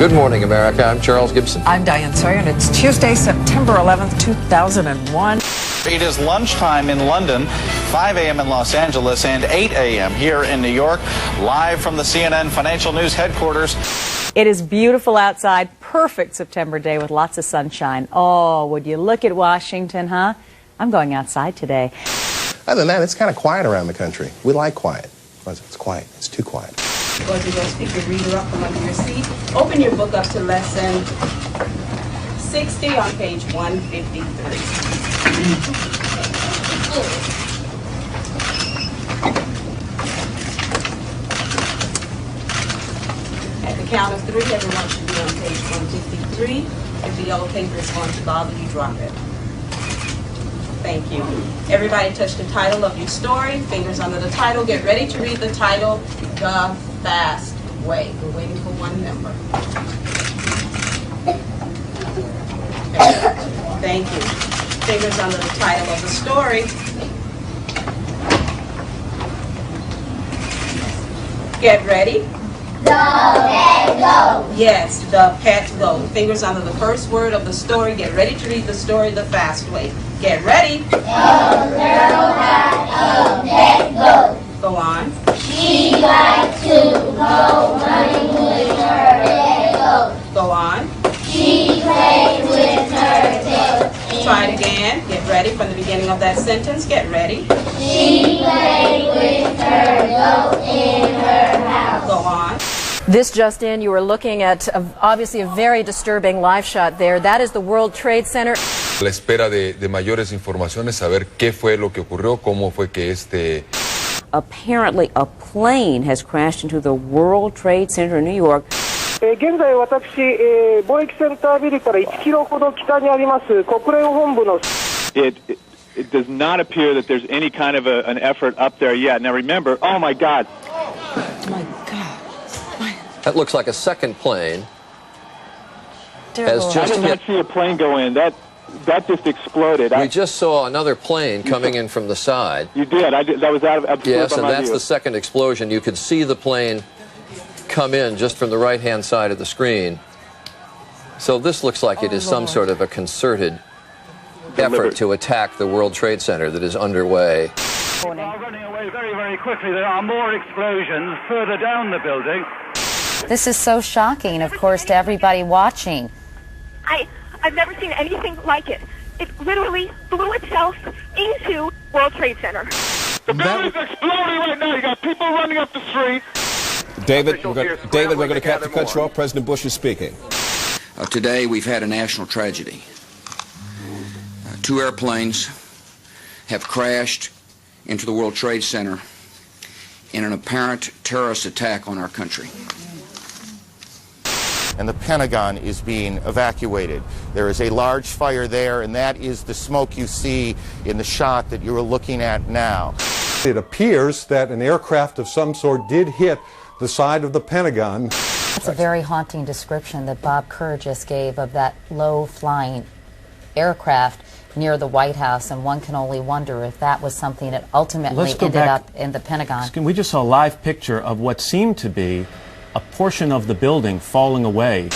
Good morning, America. I'm Charles Gibson. I'm Diane Sawyer, and it's Tuesday, September 11th, 2001. It is lunchtime in London, 5 a.m. in Los Angeles, and 8 a.m. here in New York, live from the CNN Financial News headquarters. It is beautiful outside, perfect September day with lots of sunshine. Oh, would you look at Washington, huh? I'm going outside today. Other than that, it's kind of quiet around the country. We like quiet. It's quiet. It's too quiet. Go to go pick your reader up from under your seat. Open your book up to lesson 60 on page 153. At the count of 3, everyone should be on page 153. If the yellow paper is going to bother you, drop it. Thank you. Everybody touch the title of your story. Fingers under the title. Get ready to read the title, The Fast Way. We're waiting for one member. Thank you. Fingers under the title of the story. Get ready. The pet goat. Yes, the pet goat. Fingers under the first word of the story. Get ready to read the story the fast way. Get ready. A girl had a pet goat. Go on. She liked to go running with her pet goat. Go on. She played with her tail. Try it again. Get ready from the beginning of that sentence. Get ready. She played with her goat in her house. Go on. This just in, you were looking at obviously a very disturbing live shot there. That is the World Trade Center. A la espera de mayores informaciones, saber qué fue lo que ocurrió, cómo fue que Apparently a plane has crashed into the World Trade Center in New York. 現在私、貿易センタービルから1キロほど北にあります国連本部の It does not appear that there's any kind of an effort up there yet. Now remember, oh my God. Oh my God. That looks like a second plane. Has I just did not hit. see a plane go in. That just exploded. We just saw another plane coming in from the side. You did. That was out of Yes, and that's view. the second explosion. You could see the plane come in just from the right-hand side of the screen. So this looks like it is some sort of a concerted effort to attack the World Trade Center that is underway. People are running away very, very quickly. There are more explosions further down the building. This is so shocking, of course, to everybody watching. I've never seen anything like it. It literally blew itself into World Trade Center. The building's exploding right now. You got people running up the street. David, we're going to have to cut you off. President Bush is speaking. Today, we've had a national tragedy. 2 airplanes have crashed into the World Trade Center in an apparent terrorist attack on our country. And the Pentagon is being evacuated. There is a large fire there, and that is the smoke you see in the shot that you are looking at now. It appears that an aircraft of some sort did hit the side of the Pentagon. That's a very haunting description that Bob Kerr just gave of that low-flying aircraft near the White House, and one can only wonder if that was something that ultimately ended up in the Pentagon. We just saw a live picture of what seemed to be a portion of the building falling away.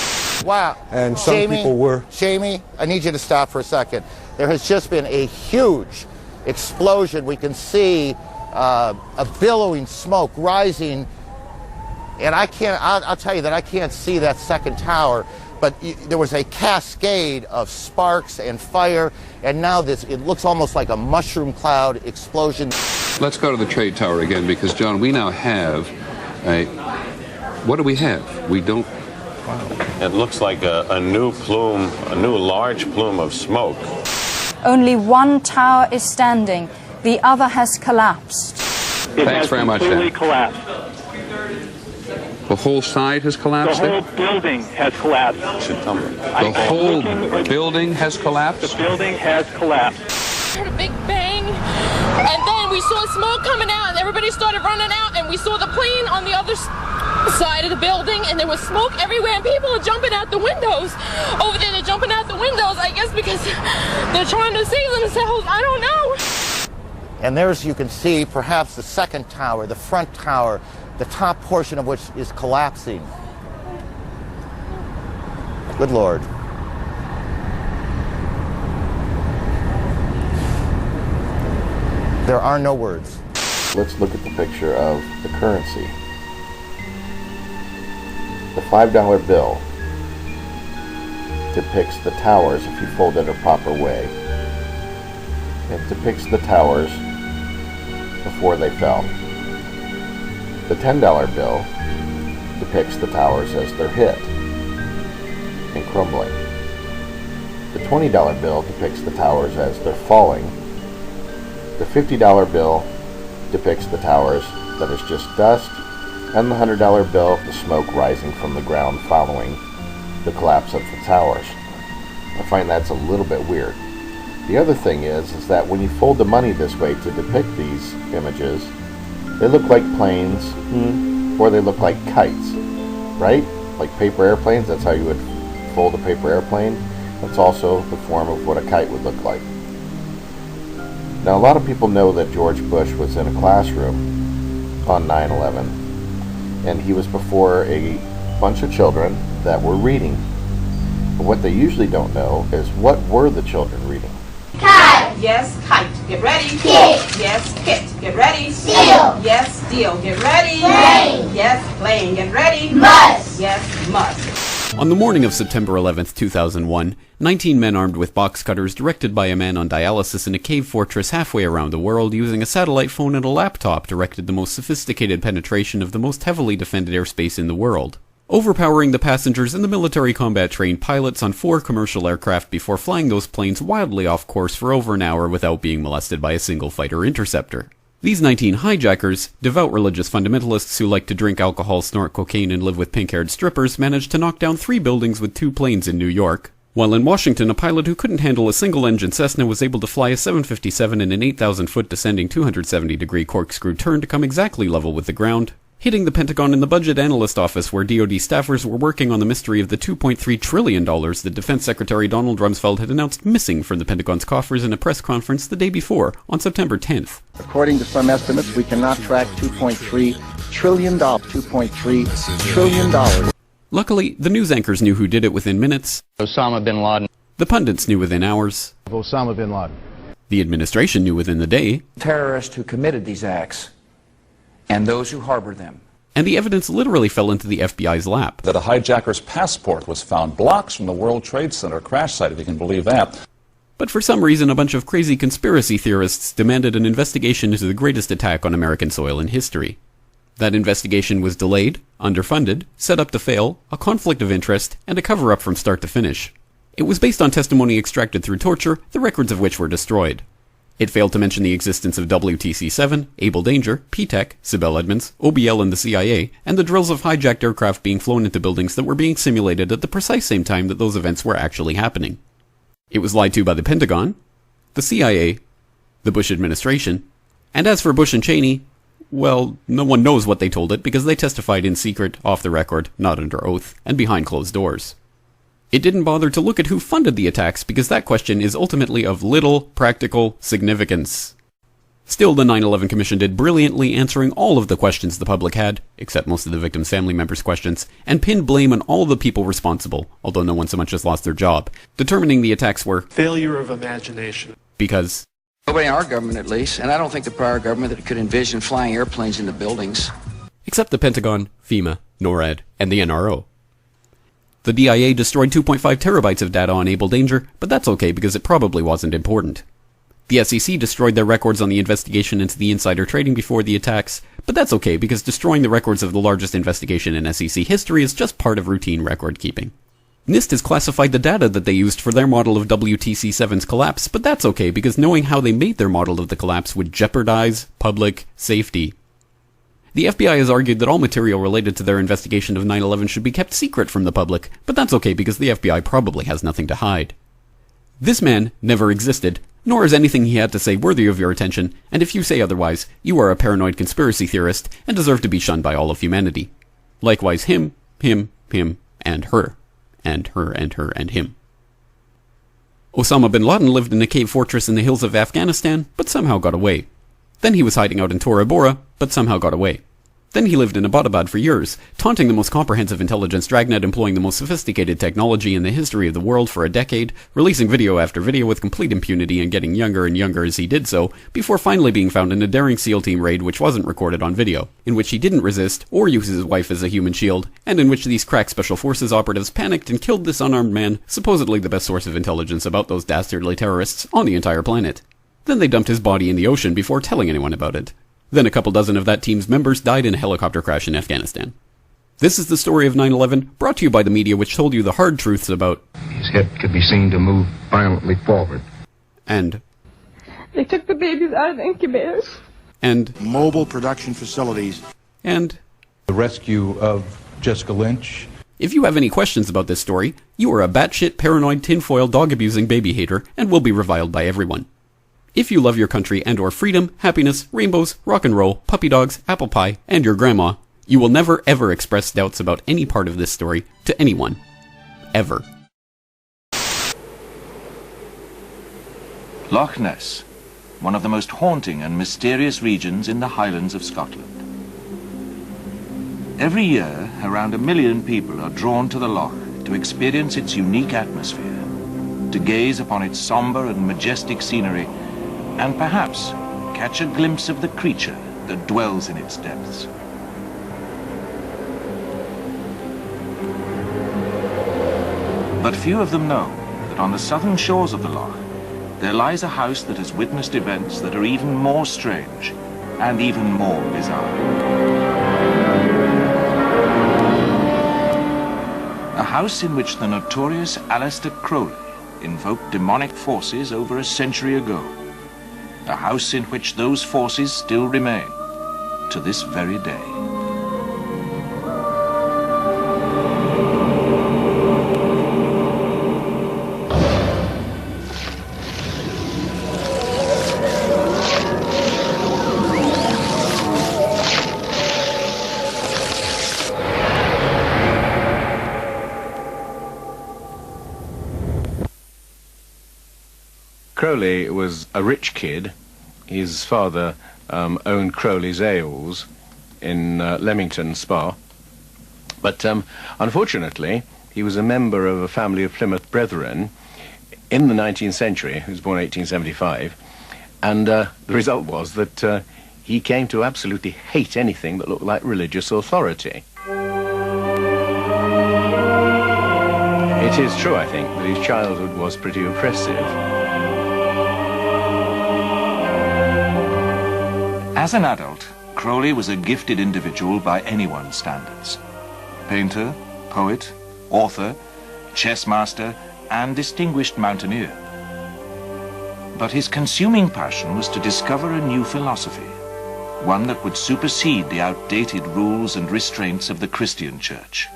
Wow. And some people were... Jamie, I need you to stop for a second. There has just been a huge explosion. We can see a billowing smoke rising, and I'll tell you that I can't see that second tower, but there was a cascade of sparks and fire, and now it looks almost like a mushroom cloud explosion. Let's go to the trade tower again, because, John, we now have what do we have? We don't... Wow. It looks like a new plume, a new large plume of smoke. Only one tower is standing. The other has collapsed. Thanks very much, Dan. Collapsed. The whole side has collapsed? The whole building has collapsed. The whole building has collapsed? The building has collapsed. We heard a big bang, and then we saw smoke coming out, and everybody started running out, and we saw the plane on the other side of the building, and there was smoke everywhere, and people are jumping out the windows. Over there, they're jumping out the windows, I guess because they're trying to save themselves. I don't know. And there's, you can see, perhaps the second tower, the front tower, the top portion of which is collapsing. Good Lord. There are no words. Let's look at the picture of the currency. The $5 bill depicts the towers if you fold it a proper way. It depicts the towers before they fell. The $10 bill depicts the towers as they're hit and crumbling. The $20 bill depicts the towers as they're falling. The $50 bill depicts the towers that is just dust, and the $100 bill, the smoke rising from the ground following the collapse of the towers. I find that's a little bit weird. The other thing is that when you fold the money this way to depict these images, they look like planes, or they look like kites, right? Like paper airplanes, that's how you would fold a paper airplane. That's also the form of what a kite would look like. Now, a lot of people know that George Bush was in a classroom on 9/11, and he was before a bunch of children that were reading. But what they usually don't know is what were the children reading. Kite. Yes, kite. Get ready. Kit. Yes, kit. Get ready. Steel. Yes, steel. Get ready. Plane. Yes, plane. Get ready. Must. Yes, must. On the morning of September 11th, 2001, 19 men armed with box cutters directed by a man on dialysis in a cave fortress halfway around the world using a satellite phone and a laptop directed the most sophisticated penetration of the most heavily defended airspace in the world, overpowering the passengers and the military combat-trained pilots on 4 commercial aircraft before flying those planes wildly off course for over an hour without being molested by a single fighter interceptor. These 19 hijackers, devout religious fundamentalists who like to drink alcohol, snort cocaine, and live with pink-haired strippers, managed to knock down 3 buildings with 2 planes in New York, while in Washington, a pilot who couldn't handle a single-engine Cessna was able to fly a 757 in an 8,000-foot descending 270-degree corkscrew turn to come exactly level with the ground, hitting the Pentagon in the Budget Analyst Office where DoD staffers were working on the mystery of the $2.3 trillion that Defense Secretary Donald Rumsfeld had announced missing from the Pentagon's coffers in a press conference the day before, on September 10th. According to some estimates, we cannot track $2.3 trillion. $2.3 trillion. Luckily, the news anchors knew who did it within minutes. Osama bin Laden. The pundits knew within hours. Osama bin Laden. The administration knew within the day. Terrorists who committed these acts and those who harbor them. And the evidence literally fell into the FBI's lap. That a hijacker's passport was found blocks from the World Trade Center crash site, if you can believe that. But for some reason, a bunch of crazy conspiracy theorists demanded an investigation into the greatest attack on American soil in history. That investigation was delayed, underfunded, set up to fail, a conflict of interest, and a cover-up from start to finish. It was based on testimony extracted through torture, the records of which were destroyed. It failed to mention the existence of WTC-7, Able Danger, P-TECH, Sibel Edmonds, OBL and the CIA, and the drills of hijacked aircraft being flown into buildings that were being simulated at the precise same time that those events were actually happening. It was lied to by the Pentagon, the CIA, the Bush administration, and as for Bush and Cheney, well, no one knows what they told it because they testified in secret, off the record, not under oath, and behind closed doors. It didn't bother to look at who funded the attacks because that question is ultimately of little practical significance. Still, the 9/11 Commission did brilliantly answering all of the questions the public had, except most of the victims' family members' questions, and pinned blame on all the people responsible, although no one so much as lost their job, determining the attacks were failure of imagination. Because nobody in our government, at least, and I don't think the prior government that could envision flying airplanes into buildings. Except the Pentagon, FEMA, NORAD, and the NRO. The DIA destroyed 2.5 terabytes of data on Able Danger, but that's okay because it probably wasn't important. The SEC destroyed their records on the investigation into the insider trading before the attacks, but that's okay because destroying the records of the largest investigation in SEC history is just part of routine record keeping. NIST has classified the data that they used for their model of WTC-7's collapse, but that's okay because knowing how they made their model of the collapse would jeopardize public safety. The FBI has argued that all material related to their investigation of 9/11 should be kept secret from the public, but that's okay because the FBI probably has nothing to hide. This man never existed, nor is anything he had to say worthy of your attention, and if you say otherwise, you are a paranoid conspiracy theorist and deserve to be shunned by all of humanity. Likewise him, and her, and her, and her, and him. Osama bin Laden lived in a cave fortress in the hills of Afghanistan, but somehow got away. Then he was hiding out in Tora Bora, but somehow got away. Then he lived in Abbottabad for years, taunting the most comprehensive intelligence dragnet, employing the most sophisticated technology in the history of the world for a decade, releasing video after video with complete impunity and getting younger and younger as he did so, before finally being found in a daring SEAL team raid which wasn't recorded on video, in which he didn't resist or use his wife as a human shield, and in which these crack special forces operatives panicked and killed this unarmed man, supposedly the best source of intelligence about those dastardly terrorists on the entire planet. Then they dumped his body in the ocean before telling anyone about it. Then a couple dozen of that team's members died in a helicopter crash in Afghanistan. This is the story of 9/11, brought to you by the media which told you the hard truths about... His head could be seen to move violently forward. And... They took the babies out of the incubators. And... Mobile production facilities. And... The rescue of Jessica Lynch. If you have any questions about this story, you are a batshit, paranoid, tinfoil, dog-abusing baby hater and will be reviled by everyone. If you love your country and or freedom, happiness, rainbows, rock and roll, puppy dogs, apple pie, and your grandma, you will never ever express doubts about any part of this story to anyone. Ever. Loch Ness, one of the most haunting and mysterious regions in the Highlands of Scotland. Every year, around 1 million people are drawn to the loch to experience its unique atmosphere, to gaze upon its somber and majestic scenery, and perhaps catch a glimpse of the creature that dwells in its depths. But few of them know that on the southern shores of the loch, there lies a house that has witnessed events that are even more strange and even more bizarre. A house in which the notorious Aleister Crowley invoked demonic forces over a century ago. A house in which those forces still remain to this very day. Crowley was a rich kid. His father owned Crowley's Ales in Leamington Spa. But unfortunately, he was a member of a family of Plymouth Brethren in the 19th century, who was born in 1875. And the result was that he came to absolutely hate anything that looked like religious authority. It is true, I think, that his childhood was pretty oppressive. As an adult, Crowley was a gifted individual by anyone's standards. Painter, poet, author, chess master, and distinguished mountaineer. But his consuming passion was to discover a new philosophy, one that would supersede the outdated rules and restraints of the Christian Church.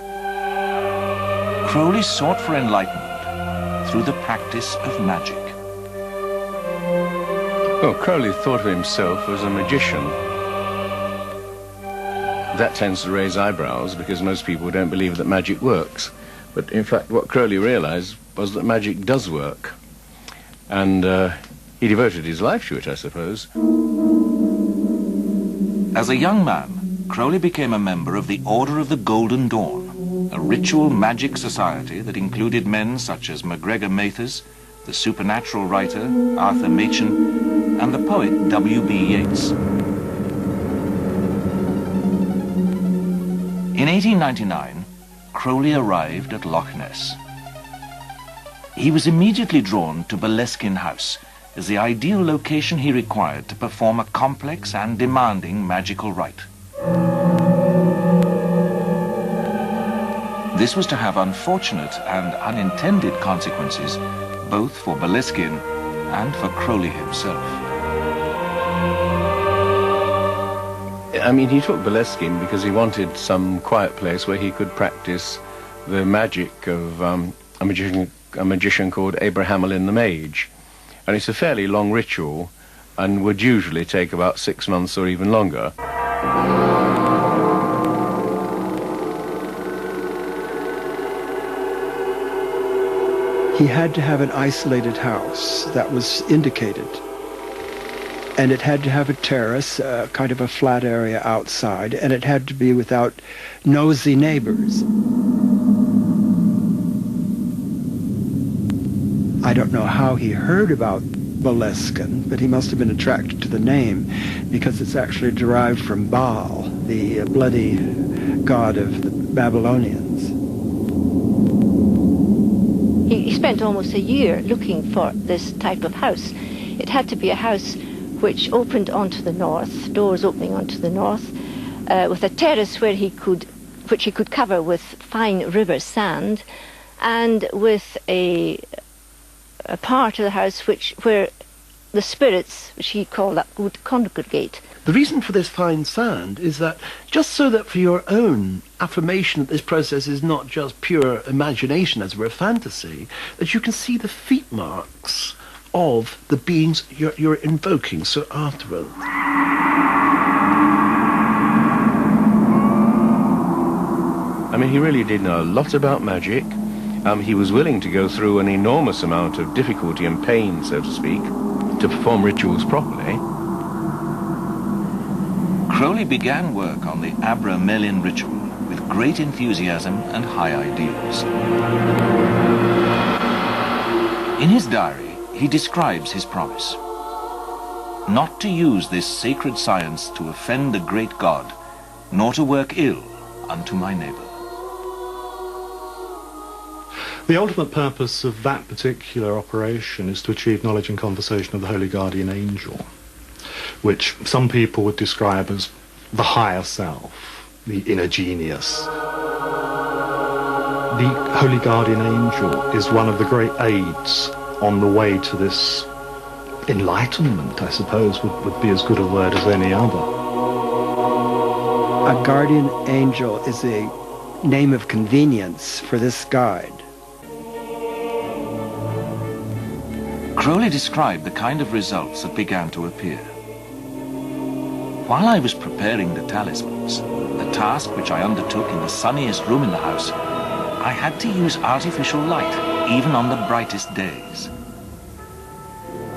Crowley sought for enlightenment through the practice of magic. Well, Crowley thought of himself as a magician. That tends to raise eyebrows because most people don't believe that magic works. But in fact, what Crowley realized was that magic does work. And he devoted his life to it, I suppose. As a young man, Crowley became a member of the Order of the Golden Dawn, a ritual magic society that included men such as MacGregor Mathers, the supernatural writer Arthur Machen, and the poet W.B. Yeats. In 1899, Crowley arrived at Loch Ness. He was immediately drawn to Boleskine House as the ideal location he required to perform a complex and demanding magical rite. This was to have unfortunate and unintended consequences both for Boleskine and for Crowley himself. I mean, he took Boleskine because he wanted some quiet place where he could practice the magic of a magician called Abraham Allin the Mage. And it's a fairly long ritual and would usually take about 6 months or even longer. He had to have an isolated house that was indicated. and it had to have a terrace, kind of a flat area outside, and it had to be without nosy neighbors. I don't know how he heard about Boleskine, but he must have been attracted to the name because it's actually derived from Baal, the bloody god of the Babylonians. He spent almost a year looking for this type of house. It had to be a house which opened onto the north, doors opening onto the north, with a terrace which he could cover with fine river sand, and with a part of the house where the spirits, which he called that, would congregate. The reason for this fine sand is that, just so that for your own affirmation that this process is not just pure imagination, as it were, fantasy, that you can see the feet marks of the beings you're invoking. So afterwards, I mean, he really did know a lot about magic. He was willing to go through an enormous amount of difficulty and pain, so to speak, to perform rituals properly. Crowley began work on the Abra-Melin ritual with great enthusiasm and high ideals. In his diary, he describes his promise: not to use this sacred science to offend the great God, nor to work ill unto my neighbor. the ultimate purpose of that particular operation is to achieve knowledge and conversation of the Holy Guardian Angel, which some people would describe as the higher self, the inner genius. The Holy Guardian Angel is one of the great aids on the way to this enlightenment, I suppose, would be as good a word as any other. A guardian angel is a name of convenience for this guide. Crowley described the kind of results that began to appear. While I was preparing the talismans, a task which I undertook in the sunniest room in the house, I had to use artificial light, even on the brightest days.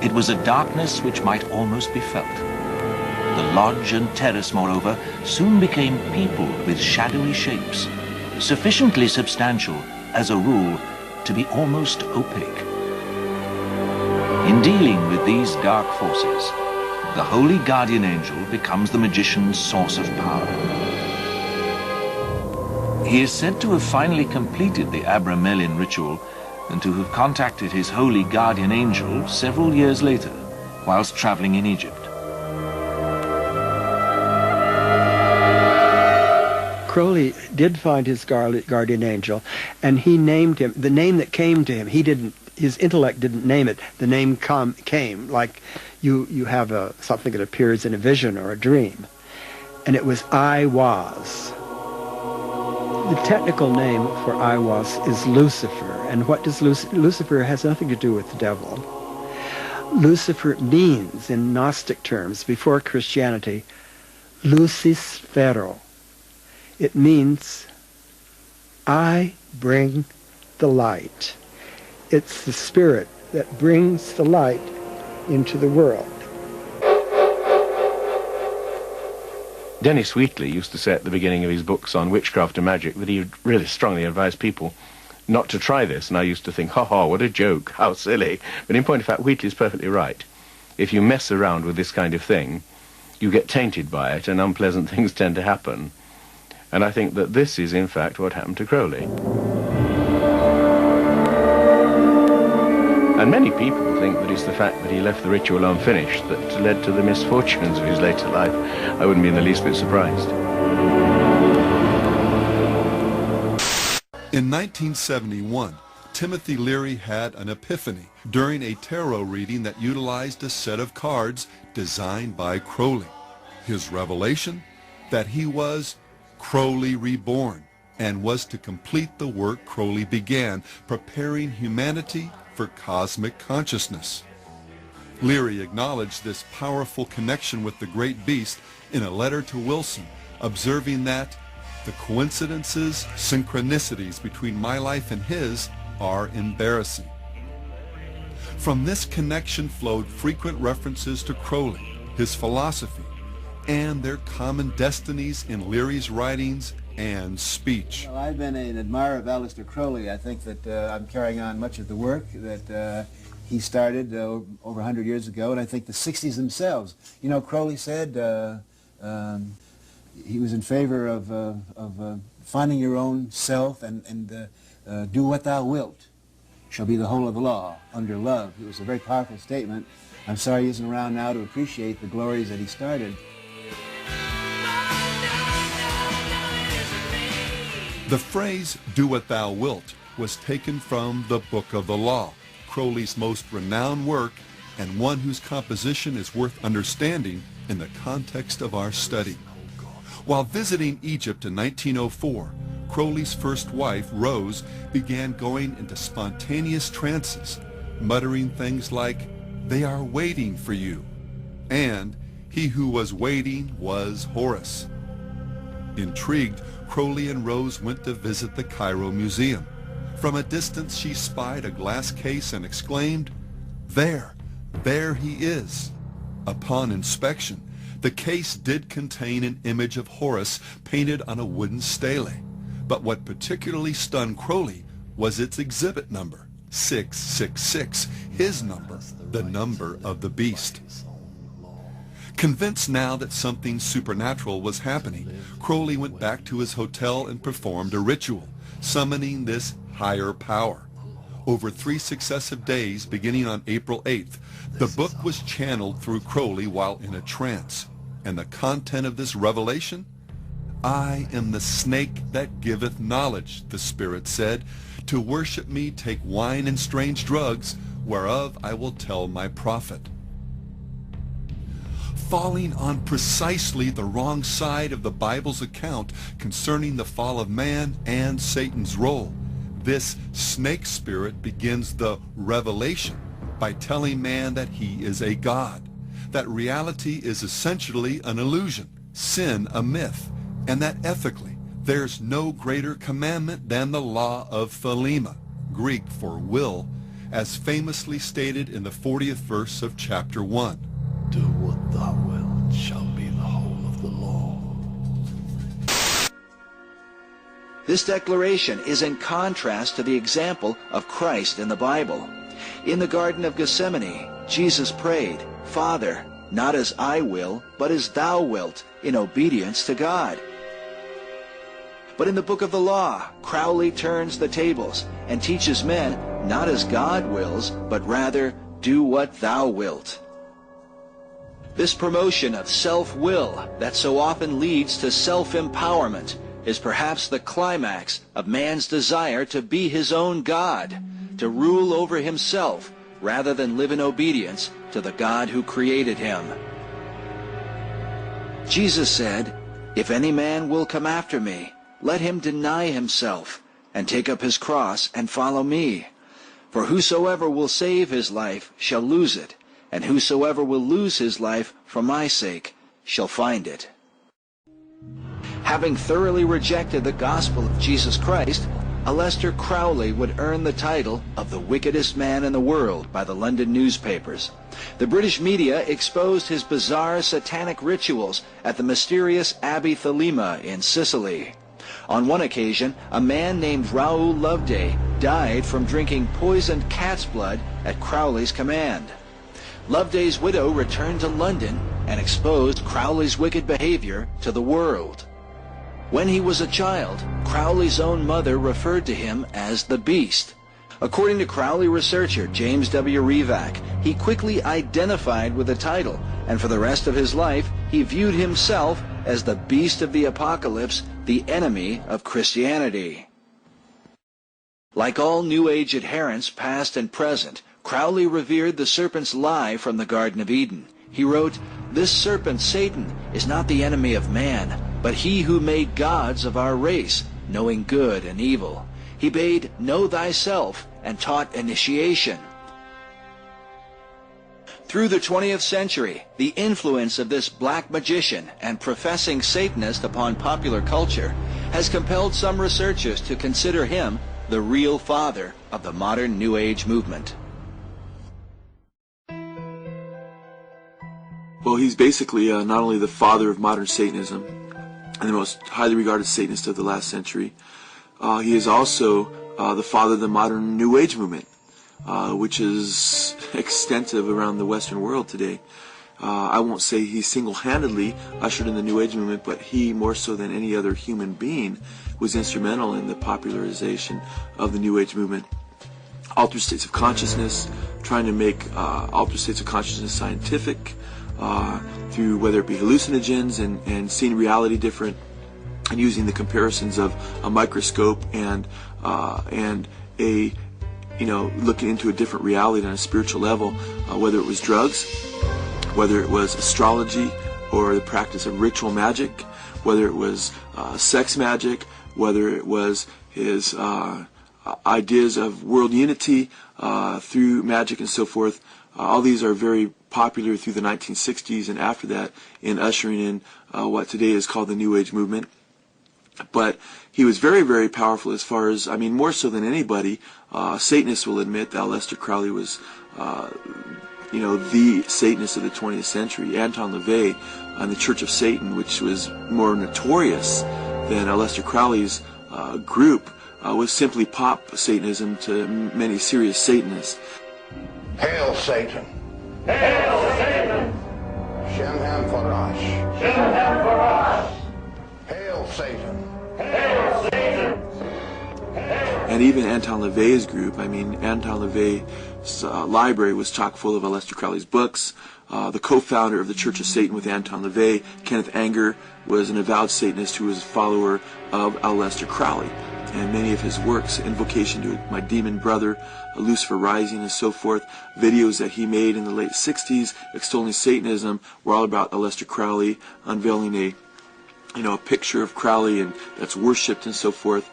It was a darkness which might almost be felt. The lodge and terrace, moreover, soon became peopled with shadowy shapes, sufficiently substantial, as a rule, to be almost opaque. In dealing with these dark forces, the Holy Guardian Angel becomes the magician's source of power. He is said to have finally completed the Abra-Melin ritual and to have contacted his Holy Guardian Angel several years later, whilst traveling in Egypt. Crowley did find his guardian angel, and he named him, the name that came to him, his intellect didn't name it, the name came, like you have something that appears in a vision or a dream. And it was I Was. The technical name for I Was is Lucifer, and what does Lucifer has nothing to do with the devil. Lucifer means, in Gnostic terms, before Christianity, Lucis Fero. It means, I bring the light. It's the spirit that brings the light into the world. Dennis Wheatley used to say at the beginning of his books on witchcraft and magic that he really strongly advised people not to try this, and I used to think, ha, what a joke, how silly. But in point of fact, Wheatley's perfectly right. If you mess around with this kind of thing, you get tainted by it, and unpleasant things tend to happen. And I think that this is, in fact, what happened to Crowley. And many people think that it's the fact that he left the ritual unfinished that led to the misfortunes of his later life. I wouldn't be in the least bit surprised. In 1971, Timothy Leary had an epiphany during a tarot reading that utilized a set of cards designed by Crowley. His revelation? That he was Crowley reborn and was to complete the work Crowley began, preparing humanity for cosmic consciousness. Leary acknowledged this powerful connection with the great beast in a letter to Wilson, observing that the coincidences, synchronicities between my life and his are embarrassing. From this connection flowed frequent references to Crowley, his philosophy, and their common destinies in Leary's writings and speech. Well, I've been an admirer of Aleister Crowley. I think that I'm carrying on much of the work that he started over 100 years ago, and I think the 60s themselves. You know, Crowley said he was in favor of finding your own self and do what thou wilt shall be the whole of the law under love. It was a very powerful statement. I'm sorry he isn't around now to appreciate the glories that he started. The phrase, do what thou wilt, was taken from the Book of the Law, Crowley's most renowned work and one whose composition is worth understanding in the context of our study. While visiting Egypt in 1904, Crowley's first wife, Rose, began going into spontaneous trances, muttering things like, "They are waiting for you," and "He who was waiting was Horus." Intrigued, Crowley and Rose went to visit the Cairo Museum. From a distance she spied a glass case and exclaimed, there he is." Upon inspection, the case did contain an image of Horus painted on a wooden stele, but what particularly stunned Crowley was its exhibit number, 666, his number, the number of the beast. Convinced now that something supernatural was happening, Crowley went back to his hotel and performed a ritual, summoning this higher power. Over 3 successive days, beginning on April 8th, the book was channeled through Crowley while in a trance. And the content of this revelation? "I am the snake that giveth knowledge," the Spirit said. "To worship me take wine and strange drugs, whereof I will tell my prophet." Falling on precisely the wrong side of the Bible's account concerning the fall of man and Satan's role, this snake spirit begins the revelation by telling man that he is a god, that reality is essentially an illusion, sin a myth, and that ethically there's no greater commandment than the law of Thelema, Greek for will, as famously stated in the 40th verse of chapter 1. Do what thou wilt shall be the whole of the law. This declaration is in contrast to the example of Christ in the Bible. In the Garden of Gethsemane, Jesus prayed, "Father, not as I will, but as thou wilt," in obedience to God. But in the Book of the Law, Crowley turns the tables and teaches men not as God wills, but rather, "Do what thou wilt." This promotion of self-will that so often leads to self-empowerment is perhaps the climax of man's desire to be his own God, to rule over himself rather than live in obedience to the God who created him. Jesus said, "If any man will come after me, let him deny himself and take up his cross and follow me. For whosoever will save his life shall lose it, and whosoever will lose his life for my sake shall find it." Having thoroughly rejected the gospel of Jesus Christ, Aleister Crowley would earn the title of the wickedest man in the world by the London newspapers. The British media exposed his bizarre satanic rituals at the mysterious Abbey Thelema in Sicily. On one occasion, a man named Raoul Loveday died from drinking poisoned cat's blood at Crowley's command. Loveday's widow returned to London and exposed Crowley's wicked behavior to the world. When he was a child, Crowley's own mother referred to him as the Beast. According to Crowley researcher James W. Revac, he quickly identified with the title, and for the rest of his life, he viewed himself as the Beast of the Apocalypse, the enemy of Christianity. Like all New Age adherents, past and present, Crowley revered the serpent's lie from the Garden of Eden. He wrote, "This serpent, Satan, is not the enemy of man, but he who made gods of our race, knowing good and evil. He bade, know thyself, and taught initiation." Through the 20th century, the influence of this black magician and professing Satanist upon popular culture has compelled some researchers to consider him the real father of the modern New Age movement. Well, he's basically not only the father of modern Satanism and the most highly regarded Satanist of the last century, he is also the father of the modern New Age movement, which is extensive around the Western world today. I won't say he single-handedly ushered in the New Age movement, but he, more so than any other human being, was instrumental in the popularization of the New Age movement. Altered states of consciousness, trying to make altered states of consciousness scientific, through whether it be hallucinogens and seeing reality different, and using the comparisons of a microscope and a looking into a different reality on a spiritual level, whether it was drugs, whether it was astrology or the practice of ritual magic, whether it was sex magic, whether it was his ideas of world unity through magic and so forth. All these are very popular through the 1960s and after that in ushering in what today is called the New Age movement. But he was very, very powerful as far as, more so than anybody. Satanists will admit that Aleister Crowley was the Satanist of the 20th century. Anton LaVey and the Church of Satan, which was more notorious than Aleister Crowley's group, was simply pop Satanism to many serious Satanists. Hail Satan! Hail Satan! Shem Ham Farash! Shem Ham Farash! Hail Satan! Hail Satan! And even Anton LaVey's group, Anton LaVey's library was chock full of Aleister Crowley's books. The co-founder of the Church of Satan with Anton LaVey, Kenneth Anger, was an avowed Satanist who was a follower of Aleister Crowley. And many of his works, Invocation to My Demon Brother, Lucifer Rising, and so forth, videos that he made in the late 60s extolling Satanism, were all about Aleister Crowley, unveiling a picture of Crowley and that's worshipped and so forth.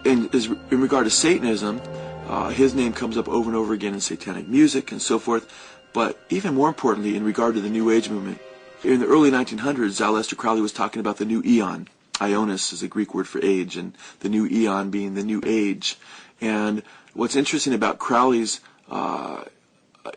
In regard to Satanism, his name comes up over and over again in satanic music and so forth. But even more importantly, in regard to the New Age movement, in the early 1900s, Aleister Crowley was talking about the new eon. Ionis is a Greek word for age, and the new eon being the new age. And what's interesting about Crowley's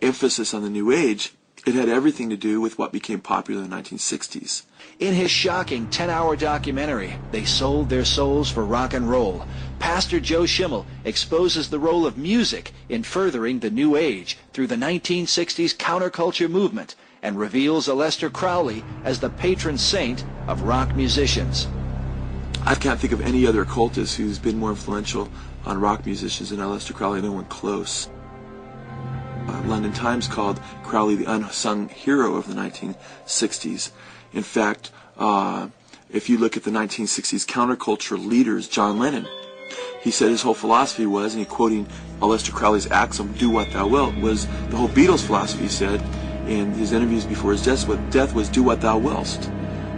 emphasis on the new age, it had everything to do with what became popular in the 1960s. In his shocking 10-hour documentary, They Sold Their Souls for Rock and Roll, Pastor Joe Schimmel exposes the role of music in furthering the New Age through the 1960s counterculture movement and reveals Aleister Crowley as the patron saint of rock musicians. I can't think of any other occultist who's been more influential on rock musicians than Aleister Crowley, no one close. London Times called Crowley the unsung hero of the 1960s. In fact, if you look at the 1960s counterculture leaders, John Lennon, he said his whole philosophy was, and he quoting Aleister Crowley's axiom, do what thou wilt, was the whole Beatles philosophy, he said in his interviews before his death was do what thou wilt.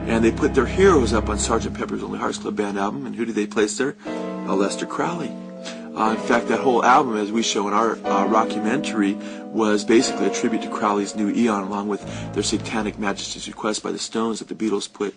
And they put their heroes up on Sgt. Pepper's Lonely Hearts Club Band album, and who did they place there? Aleister Crowley. In fact, that whole album, as we show in our rockumentary, was basically a tribute to Crowley's New Eon, along with their Satanic Majesty's Request by the Stones that the Beatles put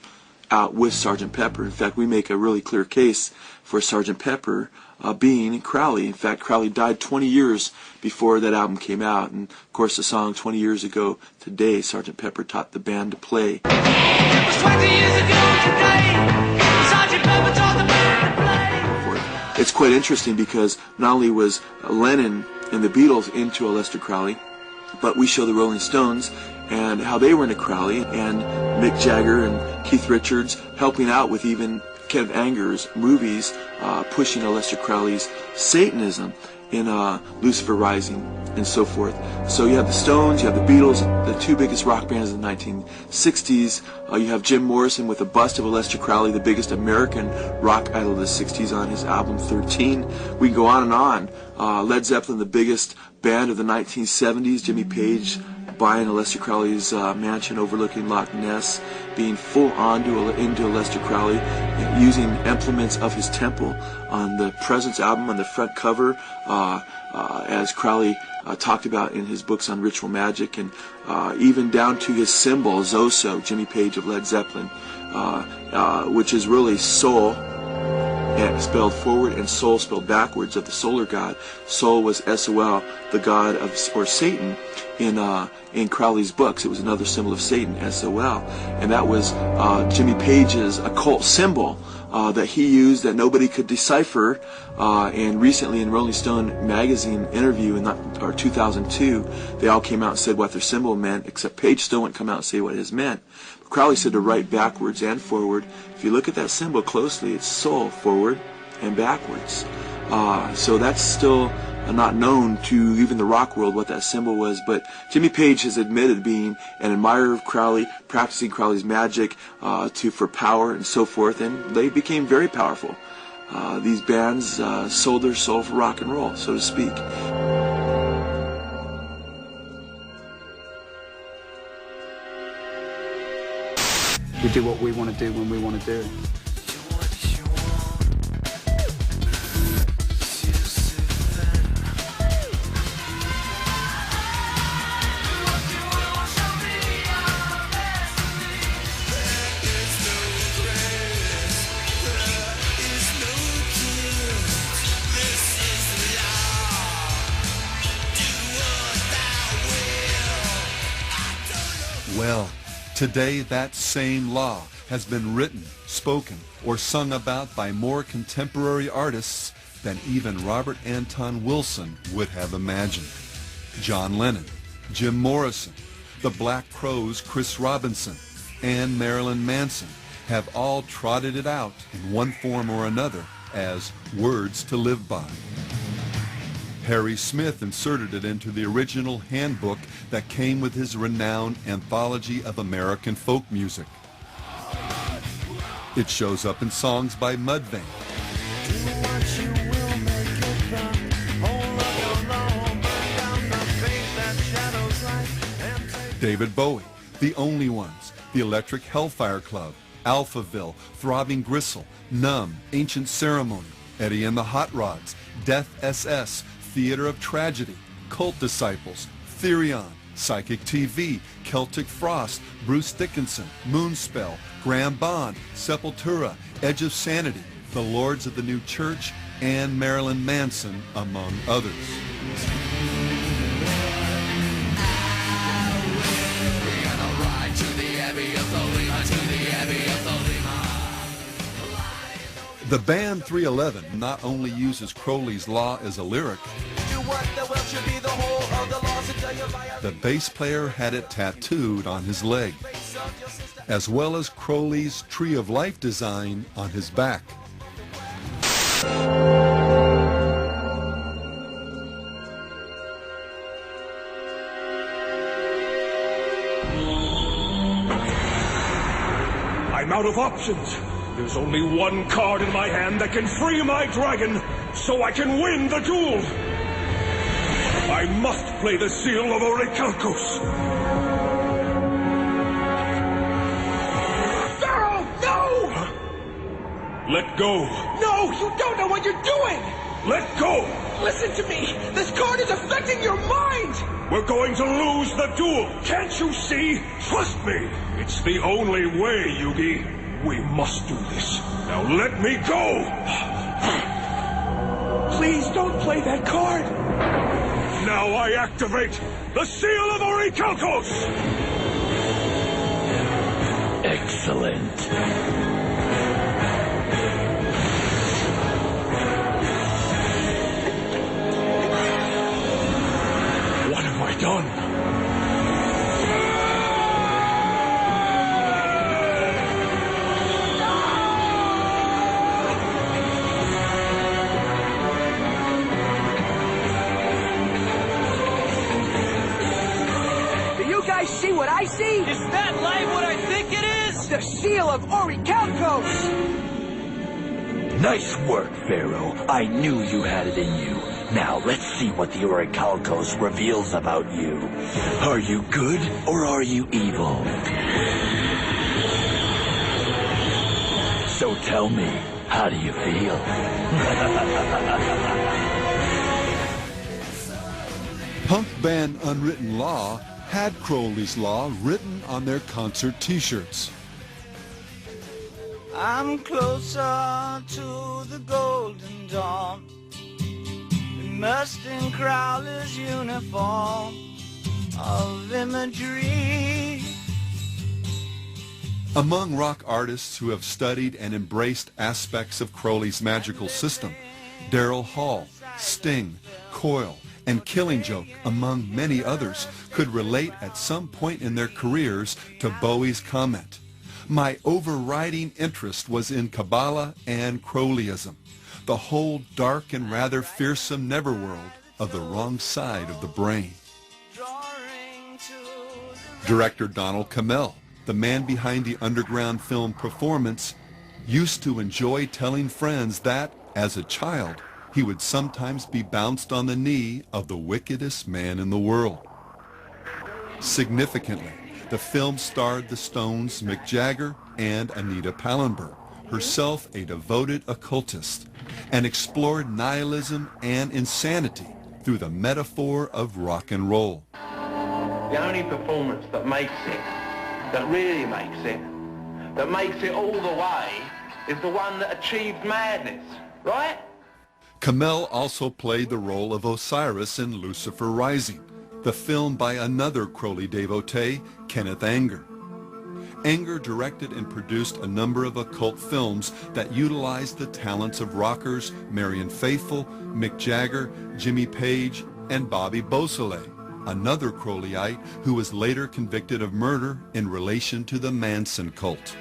out with Sgt. Pepper. In fact, we make a really clear case for Sgt. Pepper being Crowley. In fact, Crowley died 20 years before that album came out, and of course the song 20 years ago today, Sgt. Pepper taught the band to play. It was 20 years ago today, Sgt. Pepper taught the band to play. It's quite interesting because not only was Lennon and the Beatles into Aleister Crowley, but we show the Rolling Stones and how they were into Crowley, and Mick Jagger and Keith Richards helping out with even Kenneth Anger's movies, pushing Aleister Crowley's Satanism in Lucifer Rising and so forth. So you have the Stones, you have the Beatles, the two biggest rock bands in the 1960s. You have Jim Morrison with a bust of Aleister Crowley, the biggest American rock idol of the 60s, on his album 13. We can go on and on. Led Zeppelin, the biggest band of the 1970s. Jimmy Page buying Aleister Crowley's mansion overlooking Loch Ness, being full on into Aleister Crowley, using implements of his temple on the Presence album on the front cover, as Crowley talked about in his books on ritual magic, and even down to his symbol, Zoso, Jimmy Page of Led Zeppelin, which is really soul. spelled forward and Sol spelled backwards of the solar god. Sol was Sol, the god of, or Satan, in Crowley's books. It was another symbol of Satan, Sol, and that was Jimmy Page's occult symbol that he used that nobody could decipher. And recently in Rolling Stone magazine interview in 2002, they all came out and said what their symbol meant, except Page still wouldn't come out and say what his meant. But Crowley said to write backwards and forward. If you look at that symbol closely, it's Sol, forward and backwards. So that's still not known to even the rock world what that symbol was, but Jimmy Page has admitted being an admirer of Crowley, practicing Crowley's magic for power and so forth, and they became very powerful. These bands sold their soul for rock and roll, so to speak. We do what we want to do when we want to do it. Well, today that same law has been written, spoken, or sung about by more contemporary artists than even Robert Anton Wilson would have imagined. John Lennon, Jim Morrison, the Black Crowes' Chris Robinson, and Marilyn Manson have all trotted it out in one form or another as words to live by. Harry Smith inserted it into the original handbook that came with his renowned Anthology of American Folk Music. It shows up in songs by Mudvayne, David Bowie, The Only Ones, The Electric Hellfire Club, Alphaville, Throbbing Gristle, Numb, Ancient Ceremony, Eddie and the Hot Rods, Death SS, Theater of Tragedy, Cult Disciples, Therion, Psychic TV, Celtic Frost, Bruce Dickinson, Moonspell, Graham Bond, Sepultura, Edge of Sanity, The Lords of the New Church, and Marilyn Manson, among others. The band 311 not only uses Crowley's Law as a lyric, the bass player had it tattooed on his leg, as well as Crowley's Tree of Life design on his back. I'm out of options. There's only one card in my hand that can free my dragon, so I can win the duel. I must play the seal of Orichalcos. Pharaoh, no! Let go. No, you don't know what you're doing! Let go! Listen to me! This card is affecting your mind! We're going to lose the duel. Can't you see? Trust me. It's the only way, Yugi. We must do this. Now let me go! Please don't play that card! Now I activate the seal of Orichalcos! Excellent. What have I done? See what I see? Is that light what I think it is? The seal of Orichalcos! Nice work, Pharaoh. I knew you had it in you. Now, let's see what the Orichalcos reveals about you. Are you good or are you evil? So tell me, how do you feel? Punk band Unwritten Law had Crowley's Law written on their concert t-shirts. I'm closer to the golden dawn, immersed in Crowley's uniform of imagery. Among rock artists who have studied and embraced aspects of Crowley's magical system, Daryl Hall, Sting, Coil, and Killing Joke, among many others, could relate at some point in their careers to Bowie's comment, "My overriding interest was in Kabbalah and Crowleyism, the whole dark and rather fearsome netherworld of the wrong side of the brain." Director Donald Cammell, the man behind the underground film Performance, used to enjoy telling friends that, as a child, he would sometimes be bounced on the knee of the wickedest man in the world. Significantly, the film starred the Stones' Mick Jagger and Anita Pallenberg, herself a devoted occultist, and explored nihilism and insanity through the metaphor of rock and roll. The only performance that makes it, that really makes it, that makes it all the way, is the one that achieved madness, right? Cammell also played the role of Osiris in Lucifer Rising, the film by another Crowley devotee, Kenneth Anger. Anger directed and produced a number of occult films that utilized the talents of rockers Marian Faithfull, Mick Jagger, Jimmy Page, and Bobby Beausoleil, another Crowleyite who was later convicted of murder in relation to the Manson cult.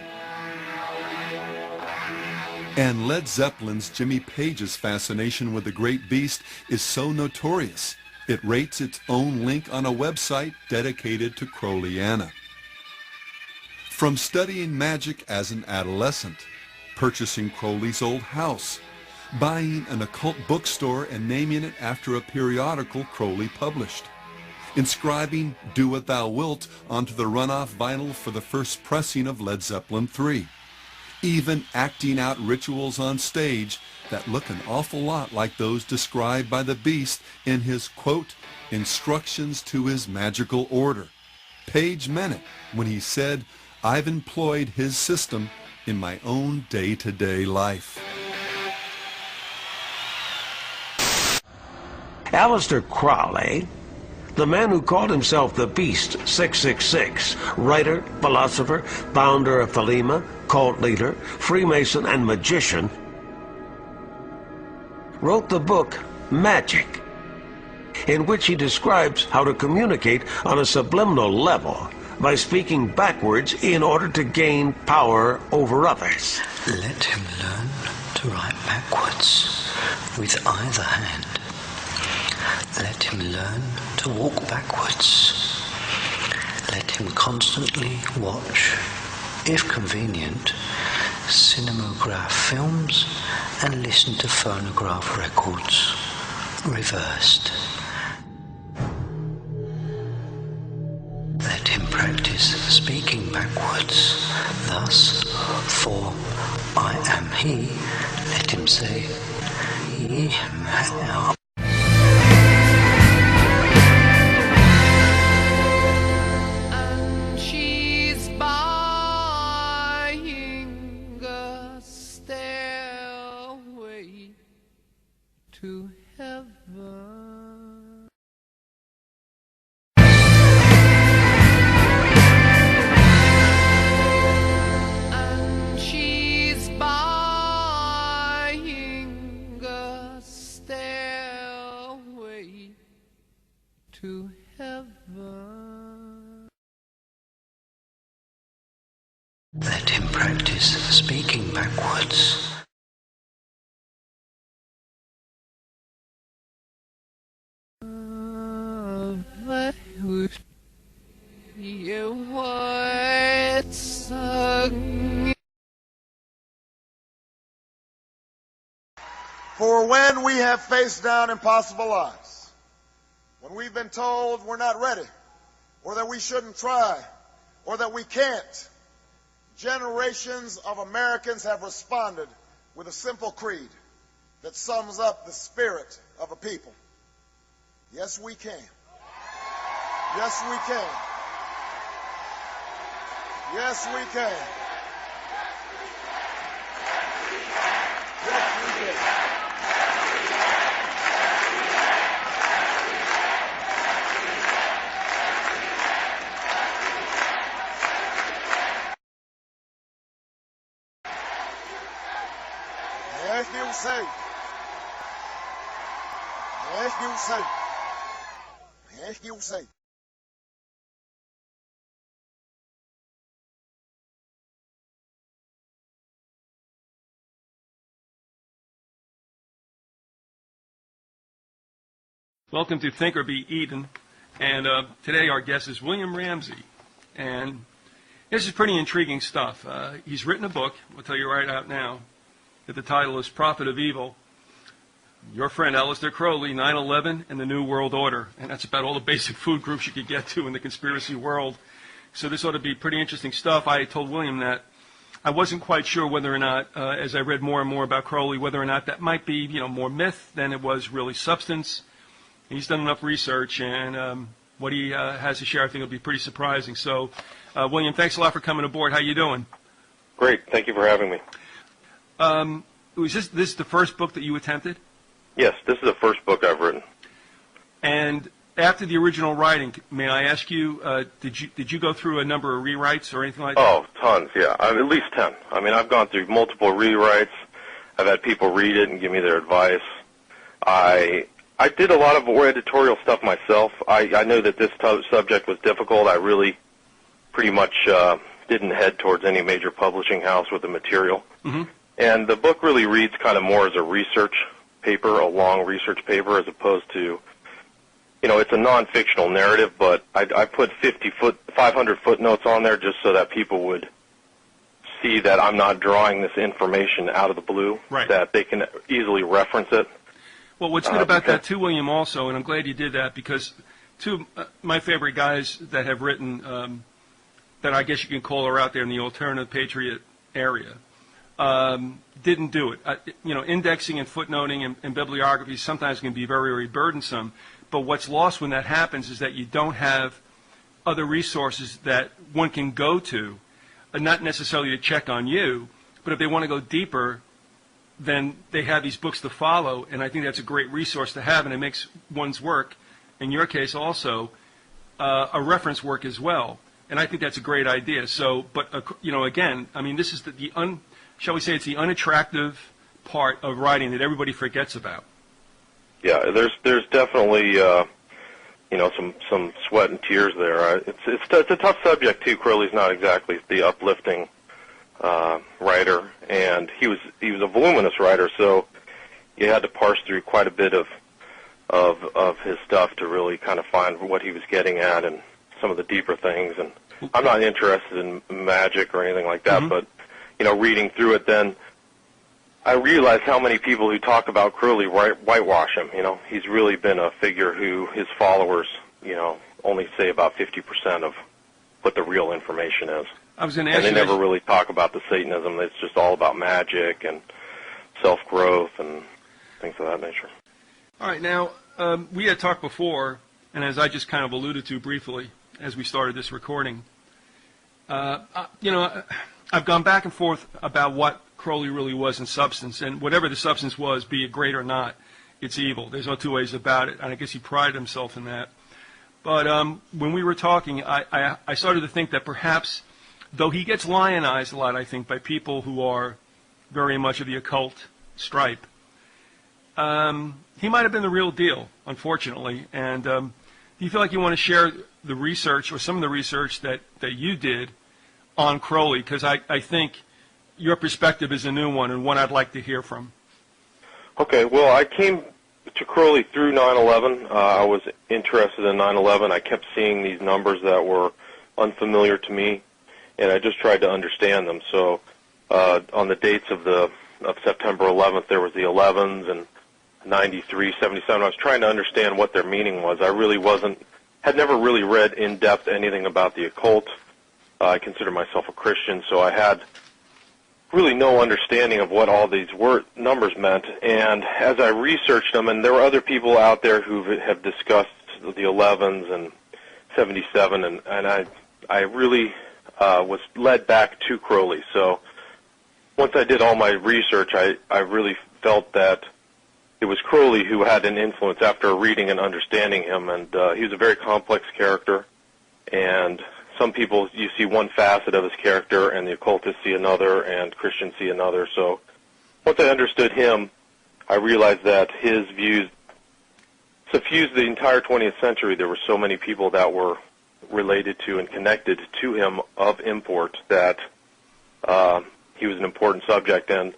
And Led Zeppelin's Jimmy Page's fascination with the great beast is so notorious, it rates its own link on a website dedicated to Crowleyana. From studying magic as an adolescent, purchasing Crowley's old house, buying an occult bookstore and naming it after a periodical Crowley published, inscribing Do What Thou Wilt onto the runoff vinyl for the first pressing of Led Zeppelin III, even acting out rituals on stage that look an awful lot like those described by the Beast in his, quote, instructions to his magical order. Page meant it when he said, "I've employed his system in my own day-to-day life." Aleister Crowley, the man who called himself the Beast 666, writer, philosopher, founder of Thelema, cult leader, Freemason, and magician, wrote the book Magic, in which he describes how to communicate on a subliminal level by speaking backwards in order to gain power over others. Let him learn to write backwards with either hand. Let him learn to walk backwards. Let him constantly watch, if convenient, cinematograph films and listen to phonograph records, reversed. Let him practice speaking backwards. Thus, for I am he, let him say, he am. To heaven. And she's buying a stairway to heaven. Let him practice speaking backwards. For when we have faced down impossible odds, when we've been told we're not ready, or that we shouldn't try, or that we can't, generations of Americans have responded with a simple creed that sums up the spirit of a people. Yes, we can. Yes, we can. Yes, we can. Yes, you'll see. Yes, you'll see. Welcome to Think or Be Eaten, and today our guest is William Ramsay, and this is pretty intriguing stuff. He's written a book, I'll tell you right out now, that the title is Prophet of Evil, your friend Aleister Crowley, 9/11 and the New World Order, and that's about all the basic food groups you could get to in the conspiracy world. So this ought to be pretty interesting stuff. I told William that I wasn't quite sure whether or not, as I read more and more about Crowley, whether or not that might be, more myth than it was really substance. He's done enough research, and what he has to share, I think, will be pretty surprising. So, William, thanks a lot for coming aboard. How you doing? Great. Thank you for having me. Was this the first book that you attempted? Yes, this is the first book I've written. And after the original writing, may I ask you, did you go through a number of rewrites or anything like that? Oh, tons, yeah. At least 10. I mean, I've gone through multiple rewrites. I've had people read it and give me their advice. I did a lot of editorial stuff myself. I knew that this subject was difficult. I really pretty much didn't head towards any major publishing house with the material. Mm-hmm. And the book really reads kind of more as a research paper, a long research paper, as opposed to, it's a non-fictional narrative, but I put 500 footnotes on there just so that people would see that I'm not drawing this information out of the blue, right, that they can easily reference it. Well, what's good about that, too, William, also, and I'm glad you did that, because two of my favorite guys that have written, that I guess you can call are out there in the alternative patriot area, didn't do it. Indexing and footnoting and bibliography sometimes can be very, very burdensome, but what's lost when that happens is that you don't have other resources that one can go to, not necessarily to check on you, but if they want to go deeper, then they have these books to follow, and I think that's a great resource to have, and it makes one's work, in your case also, a reference work as well, and I think that's a great idea. So, but again, I mean, this is shall we say, it's the unattractive part of writing that everybody forgets about. Yeah, there's definitely some sweat and tears there. It's a tough subject too. Crowley's not exactly the uplifting writer, and he was a voluminous writer, so you had to parse through quite a bit of his stuff to really kind of find what he was getting at and some of the deeper things. And I'm not interested in magic or anything like that, mm-hmm. but reading through it, then I realized how many people who talk about Crowley whitewash him. He's really been a figure who his followers, only say about 50% of what the real information is. I was going to ask you. And they never really talk about the Satanism. It's just all about magic and self-growth and things of that nature. All right, now, we had talked before, and as I just kind of alluded to briefly as we started this recording, I've gone back and forth about what Crowley really was in substance, and whatever the substance was, be it great or not, it's evil. There's no two ways about it, and I guess he prided himself in that. But when we were talking, I started to think that perhaps, though he gets lionized a lot, I think, by people who are very much of the occult stripe, he might have been the real deal, unfortunately. And do you feel like you want to share the research or some of the research that you did on Crowley? Because I think your perspective is a new one and one I'd like to hear from. Okay, well, I came to Crowley through 9/11. I was interested in 9/11. I kept seeing these numbers that were unfamiliar to me, and I just tried to understand them. So on the dates of September 11th, there was the 11s, and 93, 77. I was trying to understand what their meaning was. I really had never really read in depth anything about the occult. I consider myself a Christian, so I had really no understanding of what all these numbers meant. And as I researched them, and there were other people out there who have discussed the 11s and 77, and I really was led back to Crowley. So once I did all my research, I really felt that it was Crowley who had an influence after reading and understanding him, and he was a very complex character, and some people, you see one facet of his character, and the occultists see another, and Christians see another. So once I understood him, I realized that his views suffused the entire 20th century. There were so many people that were related to and connected to him of import that he was an important subject. And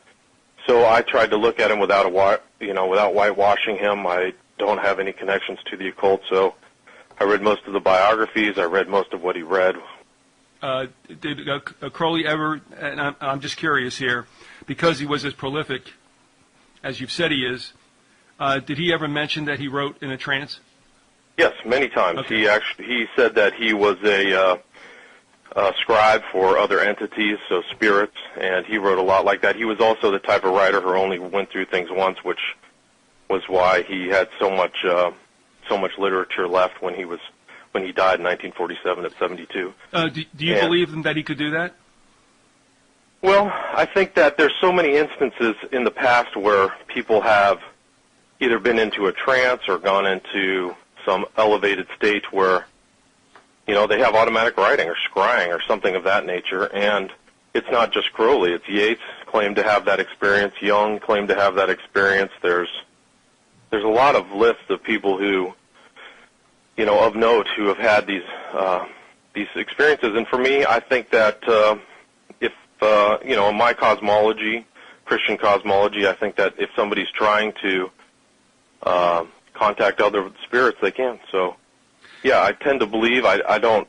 so I tried to look at him without whitewashing him. I don't have any connections to the occult, so I read most of the biographies. I read most of what he read. Did Crowley ever, and I'm just curious here, because he was as prolific as you've said he is, did he ever mention that he wrote in a trance? Yes, many times. Okay. He said that he was a scribe for other entities, so spirits, and he wrote a lot like that. He was also the type of writer who only went through things once, which was why he had so much literature left when he died in 1947 at 72. Do you believe that he could do that? Well, I think that there's so many instances in the past where people have either been into a trance or gone into some elevated state where, they have automatic writing or scrying or something of that nature. And it's not just Crowley. It's Yeats claimed to have that experience. Jung claimed to have that experience. There's a lot of lists of people who, of note who have had these experiences. And for me, I think that in my cosmology, Christian cosmology, I think that if somebody's trying to contact other spirits, they can. So, yeah, I tend to believe. I don't,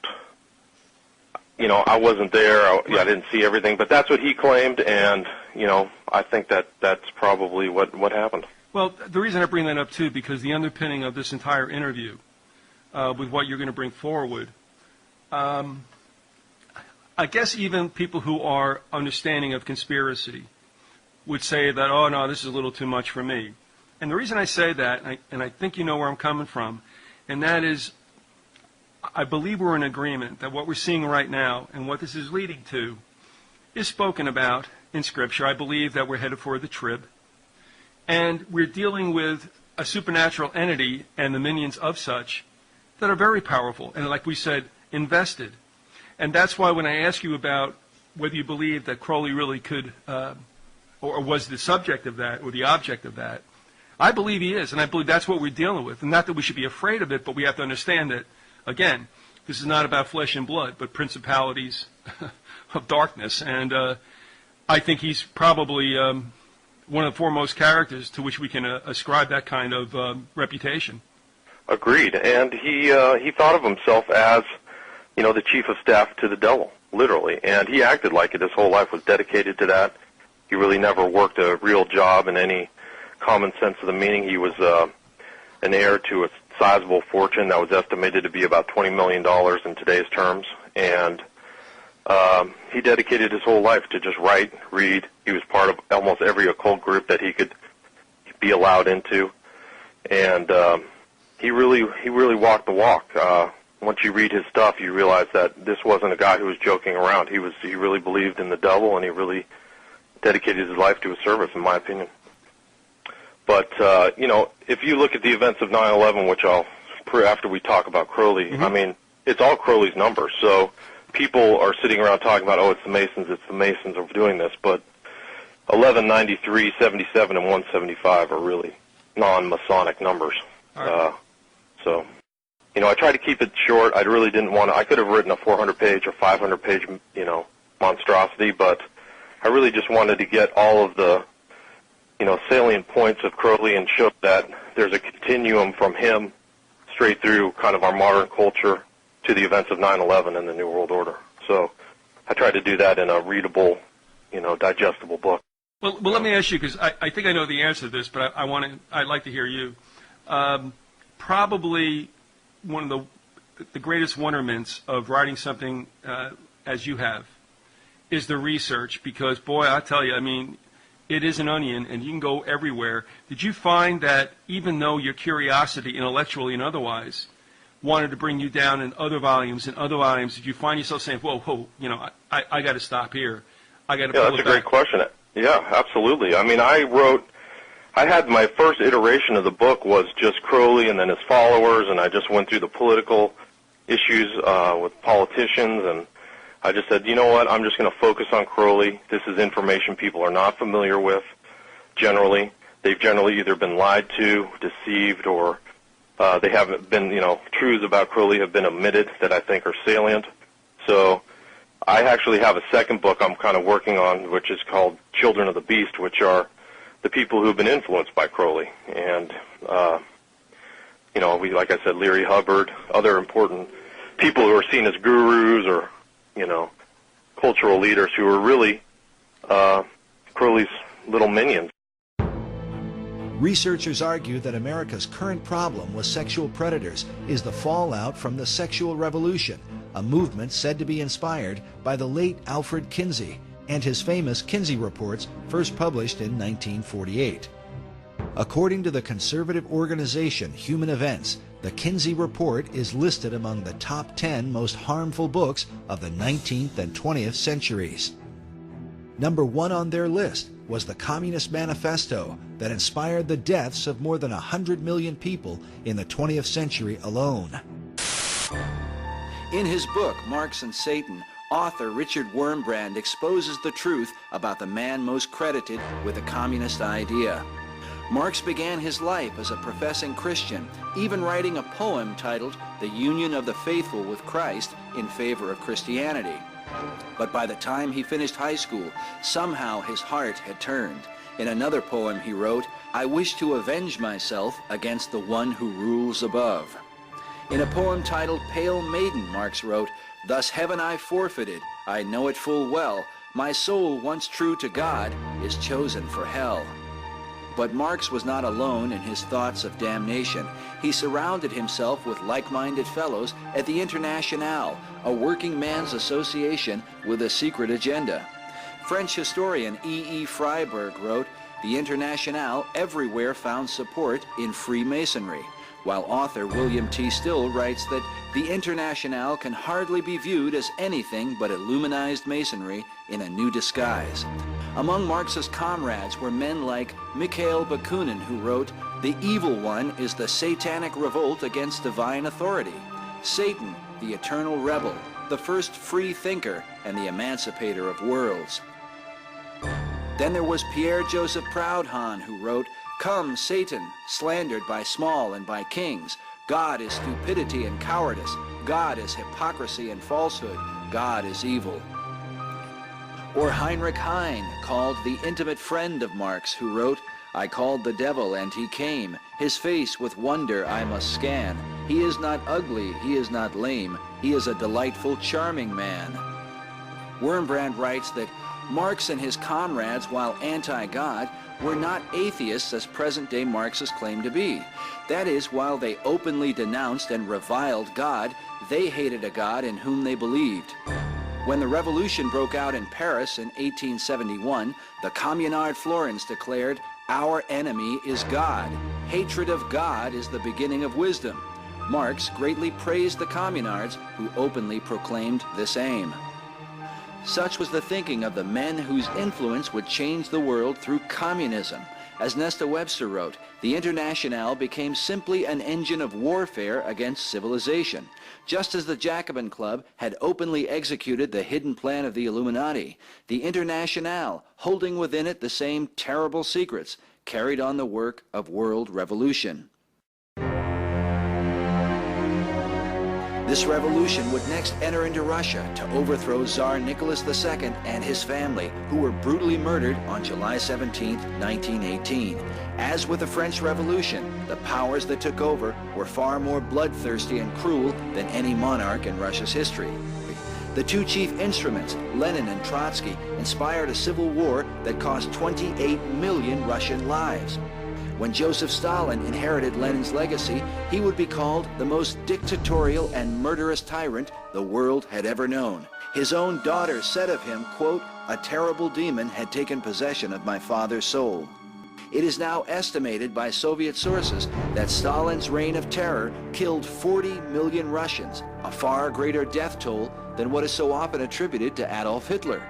I wasn't there. I didn't see everything, but that's what he claimed, and I think that that's probably what happened. Well, the reason I bring that up too, because the underpinning of this entire interview, with what you're going to bring forward, I guess even people who are understanding of conspiracy would say that, oh no, this is a little too much for me. And the reason I say that, and I think you know where I'm coming from, and that is, I believe we're in agreement that what we're seeing right now and what this is leading to is spoken about in Scripture. I believe that we're headed for the trib, and we're dealing with a supernatural entity and the minions of such that are very powerful and, like we said, invested. And that's why when I ask you about whether you believe that Crowley really could, or was the subject of that or the object of that, I believe he is, and I believe that's what we're dealing with. And not that we should be afraid of it, but we have to understand that, again, this is not about flesh and blood, but principalities of darkness. And I think he's probably one of the foremost characters to which we can ascribe that kind of reputation. Agreed. And he thought of himself as, the chief of staff to the devil, literally. And he acted like it. His whole life was dedicated to that. He really never worked a real job in any common sense of the meaning. He was an heir to a sizable fortune that was estimated to be about $20 million in today's terms. And he dedicated his whole life to just write, read. He was part of almost every occult group that he could be allowed into. And he really walked the walk. Once you read his stuff, you realize that this wasn't a guy who was joking around. He really believed in the devil, and he really dedicated his life to his service, in my opinion. But, if you look at the events of 9/11, which after we talk about Crowley, I mean, it's all Crowley's numbers. So people are sitting around talking about, it's the Masons are doing this. But 11, 93, 77, and 175 are really non-Masonic numbers. Right. I tried to keep it short. I really didn't want to. I could have written a 400-page or 500-page, monstrosity, but I really just wanted to get all of the, salient points of Crowley and show that there's a continuum from him straight through kind of our modern culture to the events of 9/11 and the New World Order. So I tried to do that in a readable, digestible book. Well, let me ask you, because I think I know the answer to this, but I'd like to hear you. Probably one of the greatest wonderments of writing something as you have is the research, because, boy, I tell you, I mean, it is an onion, and you can go everywhere. Did you find that even though your curiosity, intellectually and otherwise, wanted to bring you down in other volumes, did you find yourself saying, whoa, I got to stop here. I got to pull it back? That's a great question. Yeah, absolutely. I mean, I had my first iteration of the book was just Crowley and then his followers, and I just went through the political issues with politicians, and I just said, you know what, I'm just going to focus on Crowley. This is information people are not familiar with generally. They've generally either been lied to, deceived, or They haven't been, truths about Crowley have been omitted that I think are salient. So I actually have a second book I'm kind of working on, which is called Children of the Beast, which are the people who have been influenced by Crowley. And, like I said, Leary Hubbard, other important people who are seen as gurus or, cultural leaders who are really Crowley's little minions. Researchers argue that America's current problem with sexual predators is the fallout from the sexual revolution, a movement said to be inspired by the late Alfred Kinsey and his famous Kinsey reports, first published in 1948. According to the conservative organization Human Events, the Kinsey Report is listed among the top 10 most harmful books of the 19th and 20th centuries. Number 1 on their list was the Communist Manifesto that inspired the deaths of more than 100 million people in the 20th century alone. In his book, Marx and Satan, author Richard Wurmbrand exposes the truth about the man most credited with the communist idea. Marx began his life as a professing Christian, even writing a poem titled The Union of the Faithful with Christ in favor of Christianity. But by the time he finished high school, somehow his heart had turned. In another poem he wrote, I wish to avenge myself against the one who rules above. In a poem titled Pale Maiden, Marx wrote, Thus heaven I forfeited, I know it full well, my soul once true to God is chosen for hell. But Marx was not alone in his thoughts of damnation. He surrounded himself with like-minded fellows at the Internationale, a working man's association with a secret agenda. French historian E. Freiberg wrote, The Internationale everywhere found support in Freemasonry, while author William T. Still writes that the Internationale can hardly be viewed as anything but Illuminized Masonry in a new disguise. Among Marx's comrades were men like Mikhail Bakunin, who wrote, The evil one is the satanic revolt against divine authority. Satan, the eternal rebel, the first free thinker, and the emancipator of worlds. Then there was Pierre-Joseph Proudhon, who wrote, Come, Satan, slandered by small and by kings. God is stupidity and cowardice. God is hypocrisy and falsehood. God is evil. Or Heinrich Heine, called the intimate friend of Marx, who wrote, I called the devil and he came. His face with wonder I must scan. He is not ugly, he is not lame. He is a delightful, charming man. Wurmbrand writes that Marx and his comrades, while anti-God, were not atheists as present-day Marxists claim to be. That is, while they openly denounced and reviled God, they hated a God in whom they believed. When the revolution broke out in Paris in 1871, the Communard Florins declared, Our enemy is God. Hatred of God is the beginning of wisdom. Marx greatly praised the Communards, who openly proclaimed this aim. Such was the thinking of the men whose influence would change the world through communism. As Nesta Webster wrote, the Internationale became simply an engine of warfare against civilization. Just as the Jacobin Club had openly executed the hidden plan of the Illuminati, the Internationale, holding within it the same terrible secrets, carried on the work of world revolution. This revolution would next enter into Russia to overthrow Tsar Nicholas II and his family, who were brutally murdered on July 17, 1918. As with the French Revolution, the powers that took over were far more bloodthirsty and cruel than any monarch in Russia's history. The two chief instruments, Lenin and Trotsky, inspired a civil war that cost 28 million Russian lives. When Joseph Stalin inherited Lenin's legacy, he would be called the most dictatorial and murderous tyrant the world had ever known. His own daughter said of him, quote, a terrible demon had taken possession of my father's soul. It is now estimated by Soviet sources that Stalin's reign of terror killed 40 million Russians, a far greater death toll than what is so often attributed to Adolf Hitler.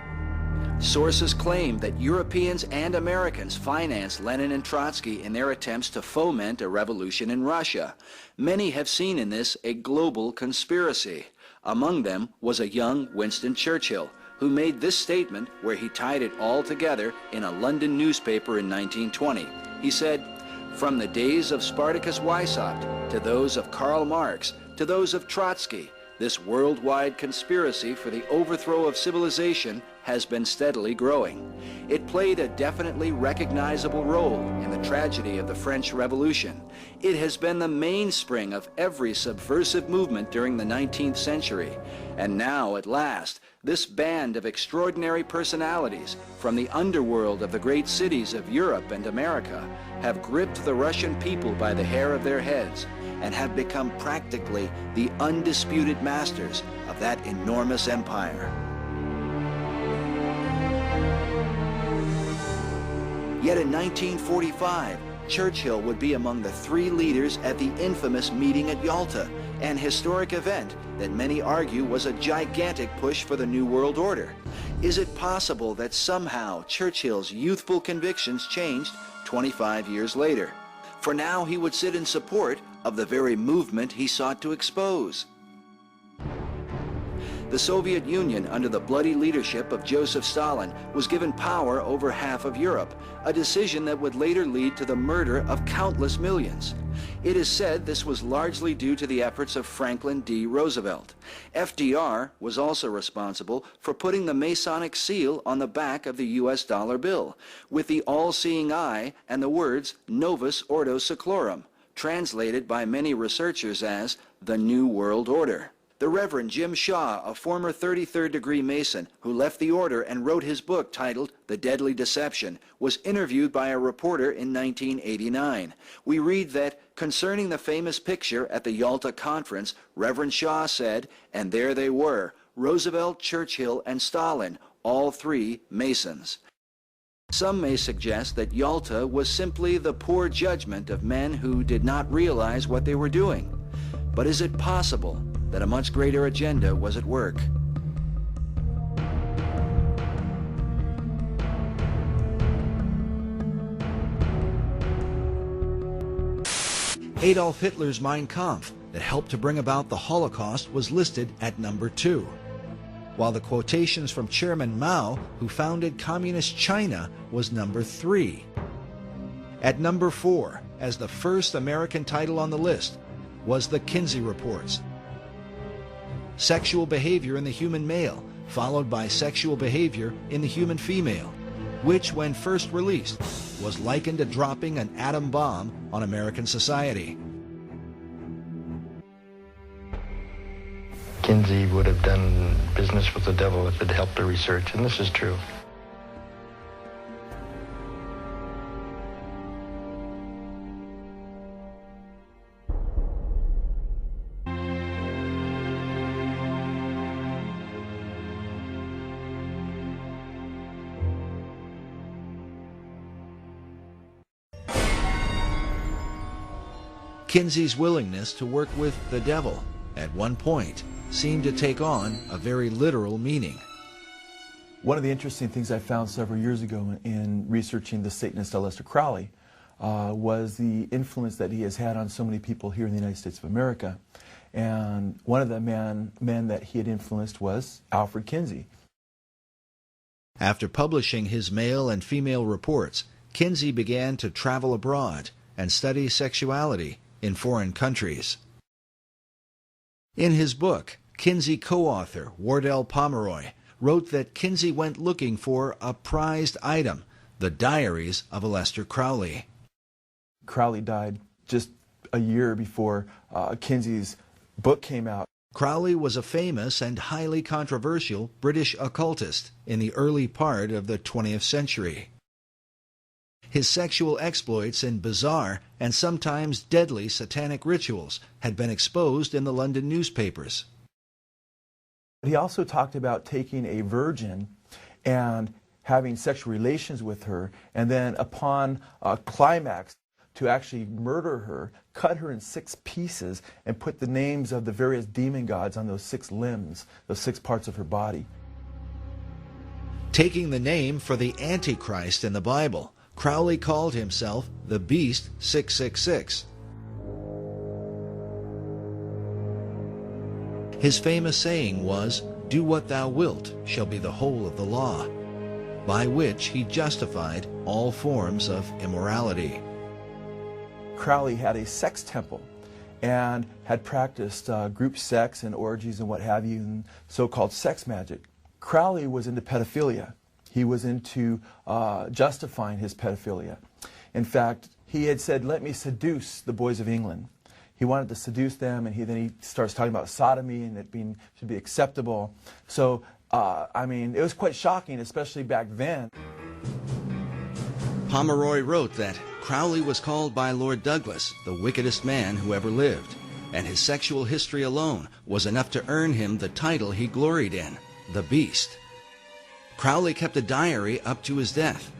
Sources claim that Europeans and Americans financed Lenin and Trotsky in their attempts to foment a revolution in Russia. Many have seen in this a global conspiracy. Among them was a young Winston Churchill, who made this statement where he tied it all together in a London newspaper in 1920. He said, From the days of Spartacus Weishaupt to those of Karl Marx to those of Trotsky, this worldwide conspiracy for the overthrow of civilization has been steadily growing. It played a definitely recognizable role in the tragedy of the French Revolution. It has been the mainspring of every subversive movement during the 19th century. And now, at last, this band of extraordinary personalities from the underworld of the great cities of Europe and America have gripped the Russian people by the hair of their heads and have become practically the undisputed masters of that enormous empire. Yet in 1945, Churchill would be among the 3 leaders at the infamous meeting at Yalta, an historic event that many argue was a gigantic push for the New World Order. Is it possible that somehow Churchill's youthful convictions changed 25 years later? For now he would sit in support of the very movement he sought to expose. The Soviet Union, under the bloody leadership of Joseph Stalin, was given power over half of Europe, a decision that would later lead to the murder of countless millions. It is said this was largely due to the efforts of Franklin D. Roosevelt. FDR was also responsible for putting the Masonic seal on the back of the US dollar bill, with the all-seeing eye and the words Novus Ordo Seclorum, translated by many researchers as the New World Order. The Reverend Jim Shaw, a former 33rd degree Mason who left the order and wrote his book titled The Deadly Deception, was interviewed by a reporter in 1989. We read that, concerning the famous picture at the Yalta Conference, Reverend Shaw said, and there they were, Roosevelt, Churchill, and Stalin, all 3 Masons. Some may suggest that Yalta was simply the poor judgment of men who did not realize what they were doing. But is it possible that a much greater agenda was at work? Adolf Hitler's Mein Kampf, that helped to bring about the Holocaust, was listed at number 2, while the quotations from Chairman Mao, who founded Communist China, was number 3. At number 4, as the first American title on the list, was the Kinsey Reports. Sexual behavior in the human male, followed by sexual behavior in the human female, which, when first released, was likened to dropping an atom bomb on American society. Kinsey would have done business with the devil if it helped the research, and this is true. Kinsey's willingness to work with the devil, at one point, seemed to take on a very literal meaning. One of the interesting things I found several years ago in researching the Satanist Aleister Crowley was the influence that he has had on so many people here in the United States of America. And one of the men that he had influenced was Alfred Kinsey. After publishing his male and female reports, Kinsey began to travel abroad and study sexuality in foreign countries. In his book, Kinsey co-author Wardell Pomeroy wrote that Kinsey went looking for a prized item, the diaries of Aleister Crowley. Crowley died just a year before Kinsey's book came out. Crowley was a famous and highly controversial British occultist in the early part of the 20th century. His sexual exploits in bizarre and sometimes deadly satanic rituals had been exposed in the London newspapers. He also talked about taking a virgin and having sexual relations with her, and then upon a climax to actually murder her, cut her in 6 pieces, and put the names of the various demon gods on those 6 limbs, those 6 parts of her body. Taking the name for the Antichrist in the Bible, Crowley called himself the Beast 666. His famous saying was, "Do what thou wilt shall be the whole of the law," by which he justified all forms of immorality. Crowley had a sex temple and had practiced group sex and orgies and what have you, and so-called sex magic. Crowley was into pedophilia. He was into justifying his pedophilia. In fact, he had said, "Let me seduce the boys of England." He wanted to seduce them, and then he starts talking about sodomy and it should be acceptable. So, I mean, it was quite shocking, especially back then. Pomeroy wrote that Crowley was called by Lord Douglas the wickedest man who ever lived, and his sexual history alone was enough to earn him the title he gloried in, the Beast. Crowley kept a diary up to his death.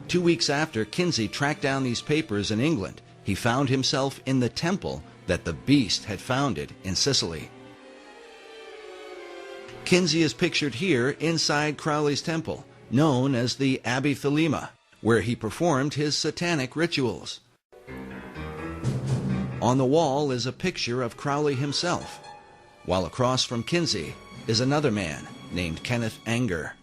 2 weeks after Kinsey tracked down these papers in England, he found himself in the temple that the Beast had founded in Sicily. Kinsey is pictured here inside Crowley's temple, known as the Abbey Thelema, where he performed his satanic rituals. On the wall is a picture of Crowley himself, while across from Kinsey is another man named Kenneth Anger.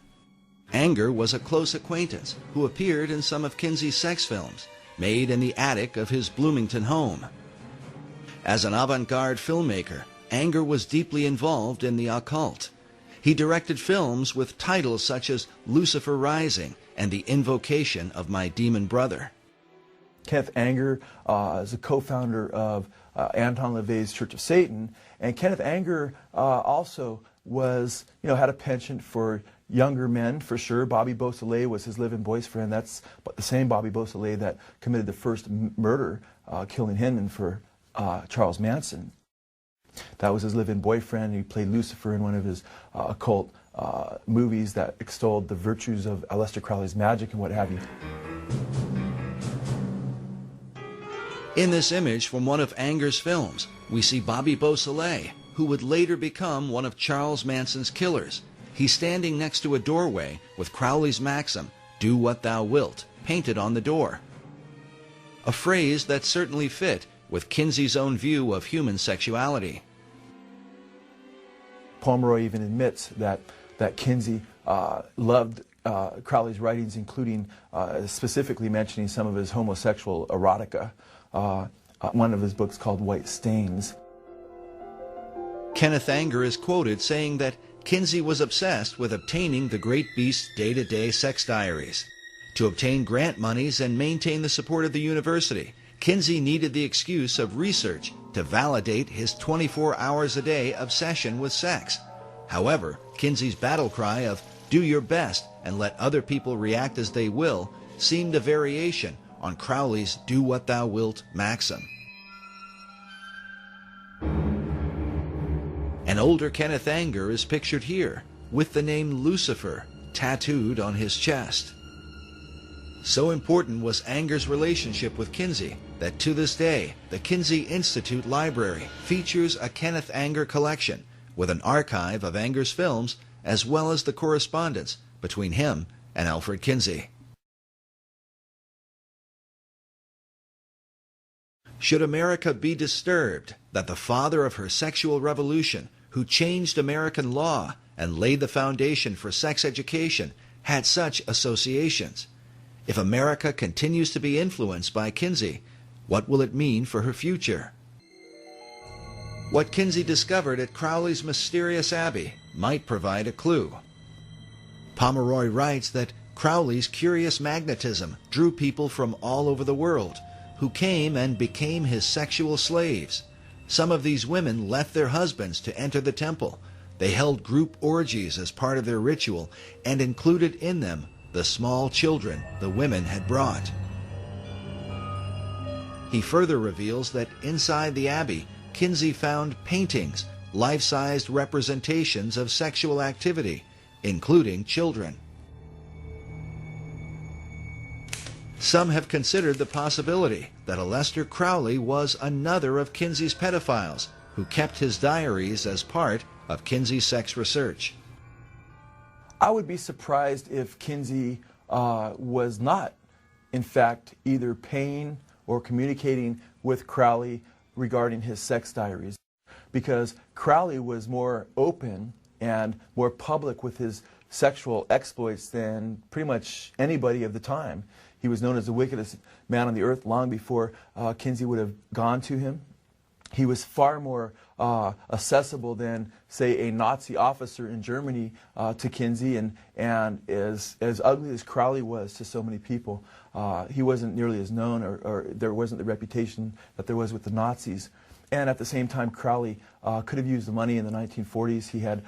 Anger was a close acquaintance who appeared in some of Kinsey's sex films, made in the attic of his Bloomington home. As an avant-garde filmmaker, Anger was deeply involved in the occult. He directed films with titles such as Lucifer Rising and The Invocation of My Demon Brother. Kenneth Anger is a co-founder of Anton LaVey's Church of Satan, and Kenneth Anger also was, had a penchant for younger men, for sure. Bobby Beausoleil was his live-in boyfriend. That's the same Bobby Beausoleil that committed the first murder, killing Hinman for Charles Manson. That was his live-in boyfriend. He played Lucifer in one of his occult movies that extolled the virtues of Aleister Crowley's magic and what have you. In this image from one of Anger's films, we see Bobby Beausoleil, who would later become one of Charles Manson's killers. He's standing next to a doorway with Crowley's maxim, "Do what thou wilt," painted on the door. A phrase that certainly fit with Kinsey's own view of human sexuality. Pomeroy even admits that Kinsey loved Crowley's writings, including specifically mentioning some of his homosexual erotica. One of his books called White Stains. Kenneth Anger is quoted saying that Kinsey was obsessed with obtaining the great beast's day-to-day sex diaries. To obtain grant monies and maintain the support of the university, Kinsey needed the excuse of research to validate his 24 hours a day obsession with sex. However, Kinsey's battle cry of "do your best and let other people react as they will" seemed a variation on Crowley's "do what thou wilt" maxim. An older Kenneth Anger is pictured here, with the name Lucifer tattooed on his chest. So important was Anger's relationship with Kinsey that to this day, the Kinsey Institute Library features a Kenneth Anger collection with an archive of Anger's films as well as the correspondence between him and Alfred Kinsey. Should America be disturbed that the father of her sexual revolution, who changed American law and laid the foundation for sex education, had such associations? If America continues to be influenced by Kinsey, what will it mean for her future? What Kinsey discovered at Crowley's mysterious abbey might provide a clue. Pomeroy writes that Crowley's curious magnetism drew people from all over the world, who came and became his sexual slaves. Some of these women left their husbands to enter the temple. They held group orgies as part of their ritual and included in them the small children the women had brought. He further reveals that inside the abbey, Kinsey found paintings, life-sized representations of sexual activity, including children. Some have considered the possibility that Aleister Crowley was another of Kinsey's pedophiles who kept his diaries as part of Kinsey's sex research. I would be surprised if Kinsey was not, in fact, either paying or communicating with Crowley regarding his sex diaries, because Crowley was more open and more public with his sexual exploits than pretty much anybody of the time. He was known as the wickedest man on the earth long before Kinsey would have gone to him. He was far more accessible than, say, a Nazi officer in Germany to Kinsey, and as ugly as Crowley was to so many people, he wasn't nearly as known, or there wasn't the reputation that there was with the Nazis. And at the same time, Crowley could have used the money in the 1940s. He had,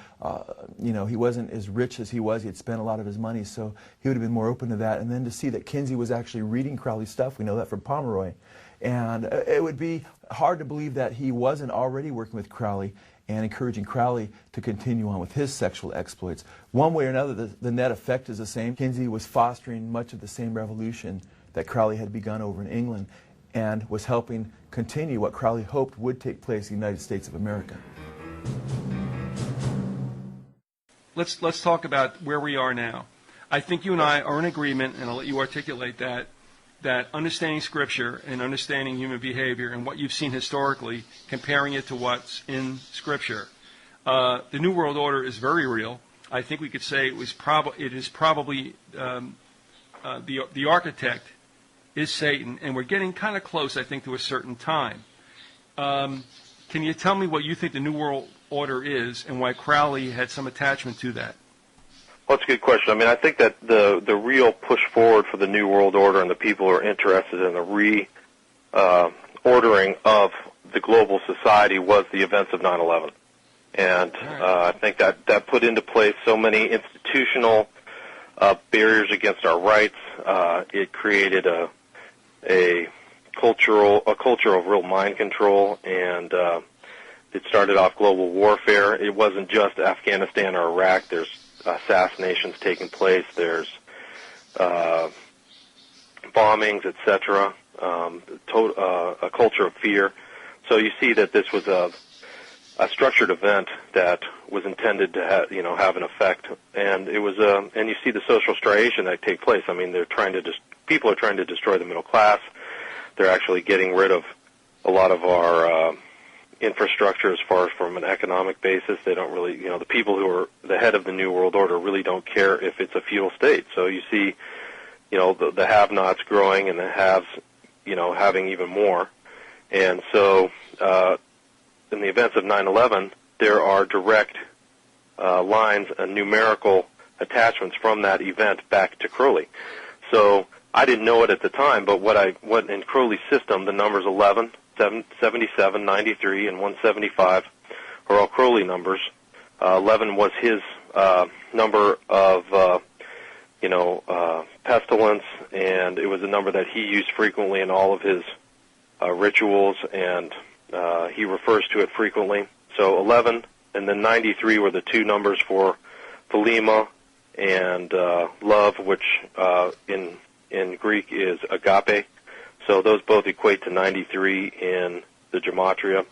he wasn't as rich as he was. He had spent a lot of his money, so he would have been more open to that. And then to see that Kinsey was actually reading Crowley's stuff, we know that from Pomeroy. And it would be hard to believe that he wasn't already working with Crowley and encouraging Crowley to continue on with his sexual exploits. One way or another, the net effect is the same. Kinsey was fostering much of the same revolution that Crowley had begun over in England, and was helping continue what Crowley hoped would take place in the United States of America. Let's talk about where we are now. I think you and I are in agreement, and I'll let you articulate that understanding Scripture and understanding human behavior and what you've seen historically, comparing it to what's in Scripture. The New World Order is very real. I think we could say it is probably the architect is Satan, and we're getting kind of close, I think, to a certain time. Can you tell me what you think the New World Order is and why Crowley had some attachment to that? Well, that's a good question. I mean, I think that the real push forward for the New World Order and the people who are interested in the re-ordering of the global society was the events of 9/11. And I think that put into place so many institutional barriers against our rights. It created a culture of real mind control, and it started off global warfare. It wasn't just Afghanistan or Iraq. There's assassinations taking place. There's bombings, etc. A culture of fear. So you see that this was a structured event that was intended to have an effect, and it was and you see the social striation that take place. I mean, people are trying to destroy the middle class. They're actually getting rid of a lot of our infrastructure as far as from an economic basis. They don't really, the people who are the head of the New World Order really don't care if it's a feudal state. So you see, the have-nots growing and the haves, having even more. And so in the events of 9/11, there are direct lines and numerical attachments from that event back to Crowley. So I didn't know it at the time, but what in Crowley's system, the numbers 11, 77, 93, and 175 are all Crowley numbers. 11 was his number of, pestilence, and it was a number that he used frequently in all of his rituals, and he refers to it frequently. So 11 and then 93 were the two numbers for Thelema and love, which in Greek is agape. So those both equate to 93 in the gematria.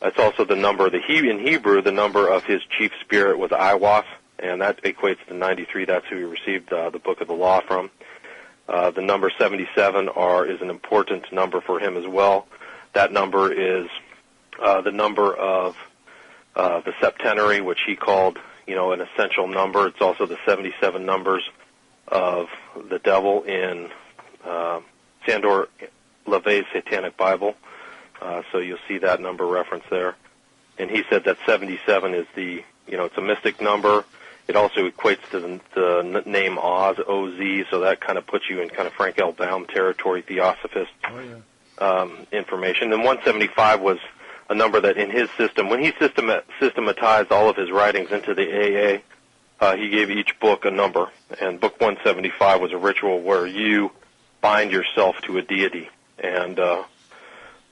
That's also the number in Hebrew, the number of his chief spirit was Iwas, and that equates to 93. That's who he received the Book of the Law from. The number 77 is an important number for him as well. That number is the number of the septenary, which he called, an essential number. It's also the 77 numbers of the devil in Sandor LaVey's Satanic Bible. So you'll see that number reference there. And he said that 77 is it's a mystic number. It also equates to the name Oz, O-Z, so that kind of puts you in kind of Frank L. Baum territory, theosophist information. And 175 was a number that in his system, when he systematized all of his writings into the AA, he gave each book a number. And book 175 was a ritual where you bind yourself to a deity. And,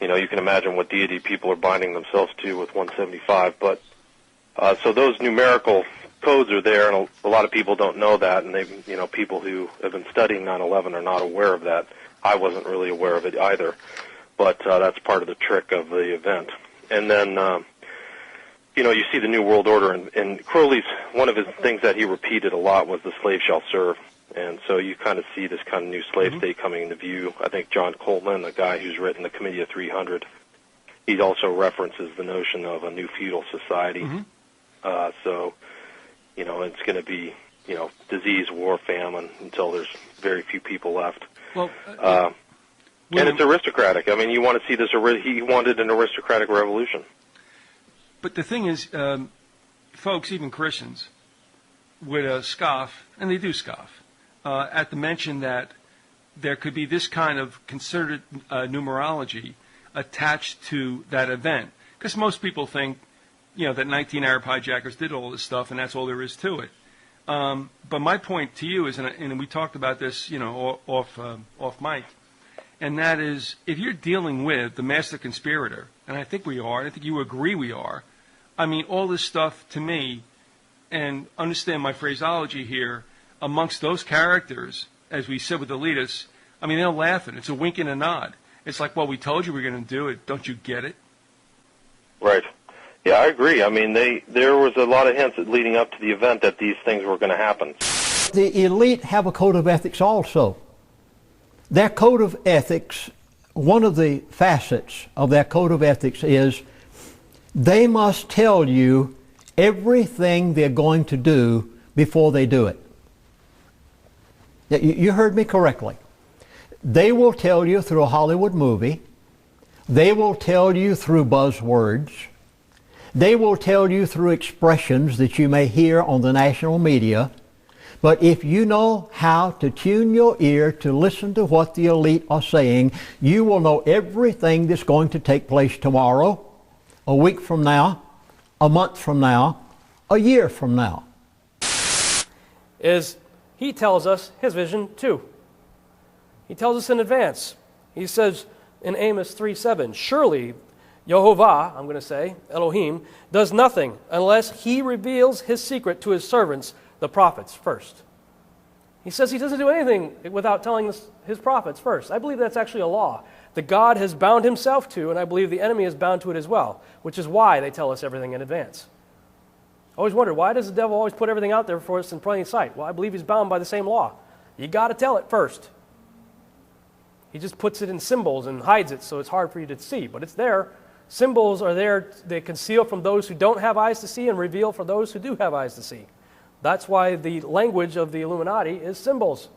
you can imagine what deity people are binding themselves to with 175. But so those numerical codes are there, and a lot of people don't know that, and people who have been studying 9/11 are not aware of that. I wasn't really aware of it either, but that's part of the trick of the event. And then, you see the New World Order, and Crowley's, one of his things that he repeated a lot was the slave shall serve. And so you kind of see this kind of new slave state coming into view. I think John Coltman, the guy who's written the Committee of 300, he also references the notion of a new feudal society. So, it's going to be disease, war, famine, until there's very few people left. Well, and it's aristocratic. I mean, you want to see this. He wanted an aristocratic revolution. But the thing is, folks, even Christians, would scoff, and they do scoff, at the mention that there could be this kind of concerted numerology attached to that event. Because most people think, that 19 Arab hijackers did all this stuff, and that's all there is to it. But my point to you is, and we talked about this, off mic, and that is, if you're dealing with the master conspirator, and I think we are, and I think you agree we are, I mean, all this stuff to me, and understand my phraseology here, amongst those characters, as we said with Elitists, I mean, they're laughing. It's a wink and a nod. It's like, well, we told you we were going to do it. Don't you get it? Right. Yeah, I agree. I mean, there was a lot of hints leading up to the event that these things were going to happen. The elite have a code of ethics also. Their code of ethics, one of the facets of their code of ethics is they must tell you everything they're going to do before they do it. You heard me correctly. They will tell you through a Hollywood movie. They will tell you through buzzwords. They will tell you through expressions that you may hear on the national media. But if you know how to tune your ear to listen to what the elite are saying, you will know everything that's going to take place tomorrow, a week from now, a month from now, a year from now. Is he tells us his vision too. He tells us in advance. He says in Amos 3:7, surely Yehovah, I'm going to say, Elohim, does nothing unless he reveals his secret to his servants, the prophets, first. He says he doesn't do anything without telling us his prophets first. I believe that's actually a law that God has bound himself to, and I believe the enemy is bound to it as well, which is why they tell us everything in advance. I always wondered, why does the devil always put everything out there for us in plain sight? Well, I believe he's bound by the same law. You got to tell it first. He just puts it in symbols and hides it so it's hard for you to see, but it's there. Symbols are there, they conceal from those who don't have eyes to see and reveal for those who do have eyes to see. That's why the language of the Illuminati is symbols.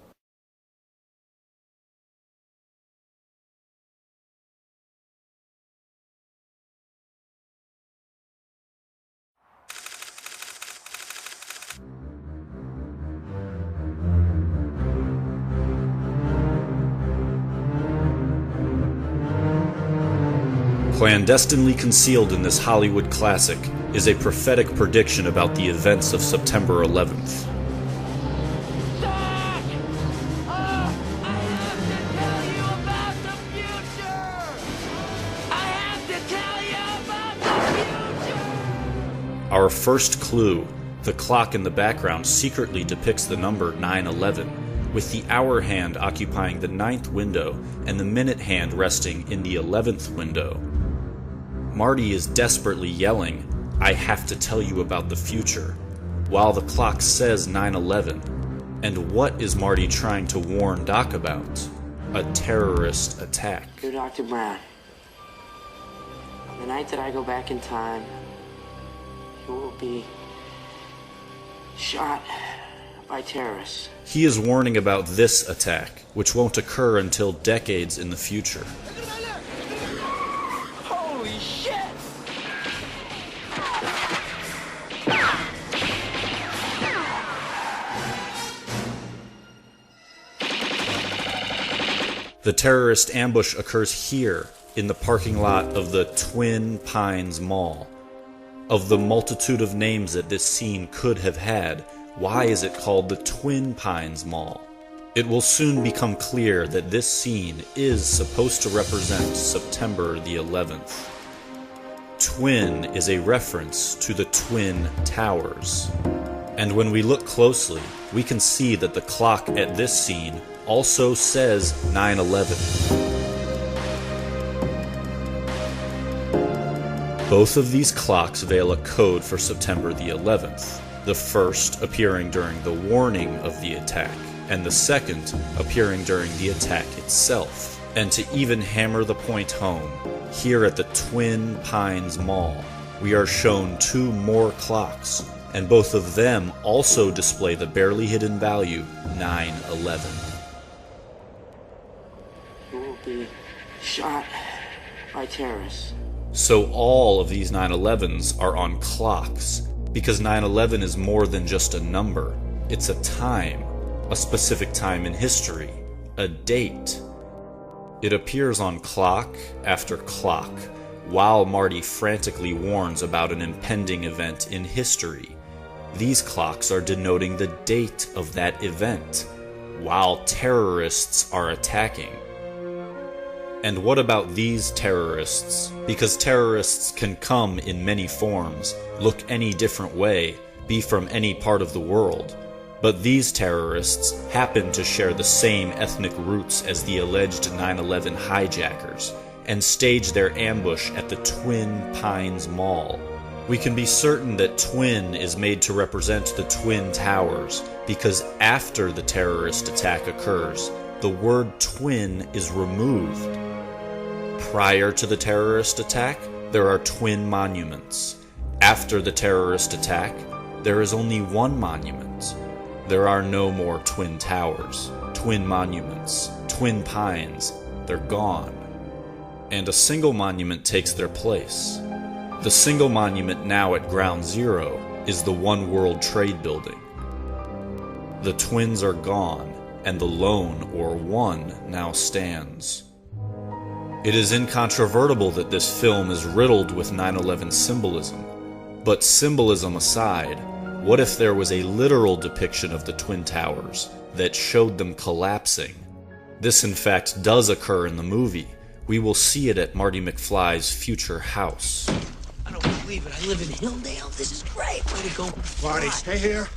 Clandestinely concealed in this Hollywood classic is a prophetic prediction about the events of September 11th. Our first clue, the clock in the background secretly depicts the number 9/11, with the hour hand occupying the 9th window and the minute hand resting in the 11th window. Marty is desperately yelling, "I have to tell you about the future," while the clock says 9/11. And what is Marty trying to warn Doc about? A terrorist attack. Dear Dr. Brown, the night that I go back in time, you will be shot by terrorists. He is warning about this attack, which won't occur until decades in the future. Holy shit! The terrorist ambush occurs here, in the parking lot of the Twin Pines Mall. Of the multitude of names that this scene could have had, why is it called the Twin Pines Mall? It will soon become clear that this scene is supposed to represent September the 11th. Twin is a reference to the Twin Towers. And when we look closely, we can see that the clock at this scene also says 9/11. Both of these clocks veil a code for September the 11th, the first appearing during the warning of the attack, and the second appearing during the attack itself. And to even hammer the point home, here at the Twin Pines Mall, we are shown two more clocks, and both of them also display the barely hidden value 9/11. You will be shot by terrorists. So all of these 9/11s are on clocks, because 9/11 is more than just a number. It's a time, a specific time in history, a date. It appears on clock after clock, while Marty frantically warns about an impending event in history. These clocks are denoting the date of that event, while terrorists are attacking. And what about these terrorists? Because terrorists can come in many forms, look any different way, be from any part of the world. But these terrorists happen to share the same ethnic roots as the alleged 9/11 hijackers, and stage their ambush at the Twin Pines Mall. We can be certain that twin is made to represent the Twin Towers, because after the terrorist attack occurs, the word twin is removed. Prior to the terrorist attack, there are twin monuments. After the terrorist attack, there is only one monument. There are no more twin towers, twin monuments, twin pines. They're gone. And a single monument takes their place. The single monument now at Ground Zero is the One World Trade Building. The twins are gone, and the lone, or one, now stands. It is incontrovertible that this film is riddled with 9/11 symbolism. But symbolism aside, what if there was a literal depiction of the Twin Towers that showed them collapsing? This in fact does occur in the movie. We will see it at Marty McFly's future house. I don't believe it. I live in Hilldale. This is great. Way to go. Marty, stay here.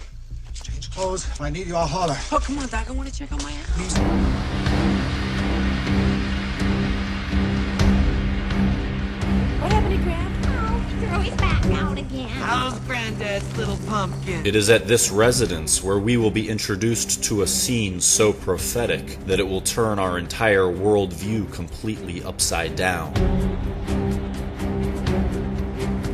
Change clothes. If I need you, I'll holler. Oh, come on, Doc. I want to check on my house. Please. What happened to Grandpa? Oh, he threw his back out again. How's Granddad's little pumpkin? It is at this residence where we will be introduced to a scene so prophetic that it will turn our entire worldview completely upside down.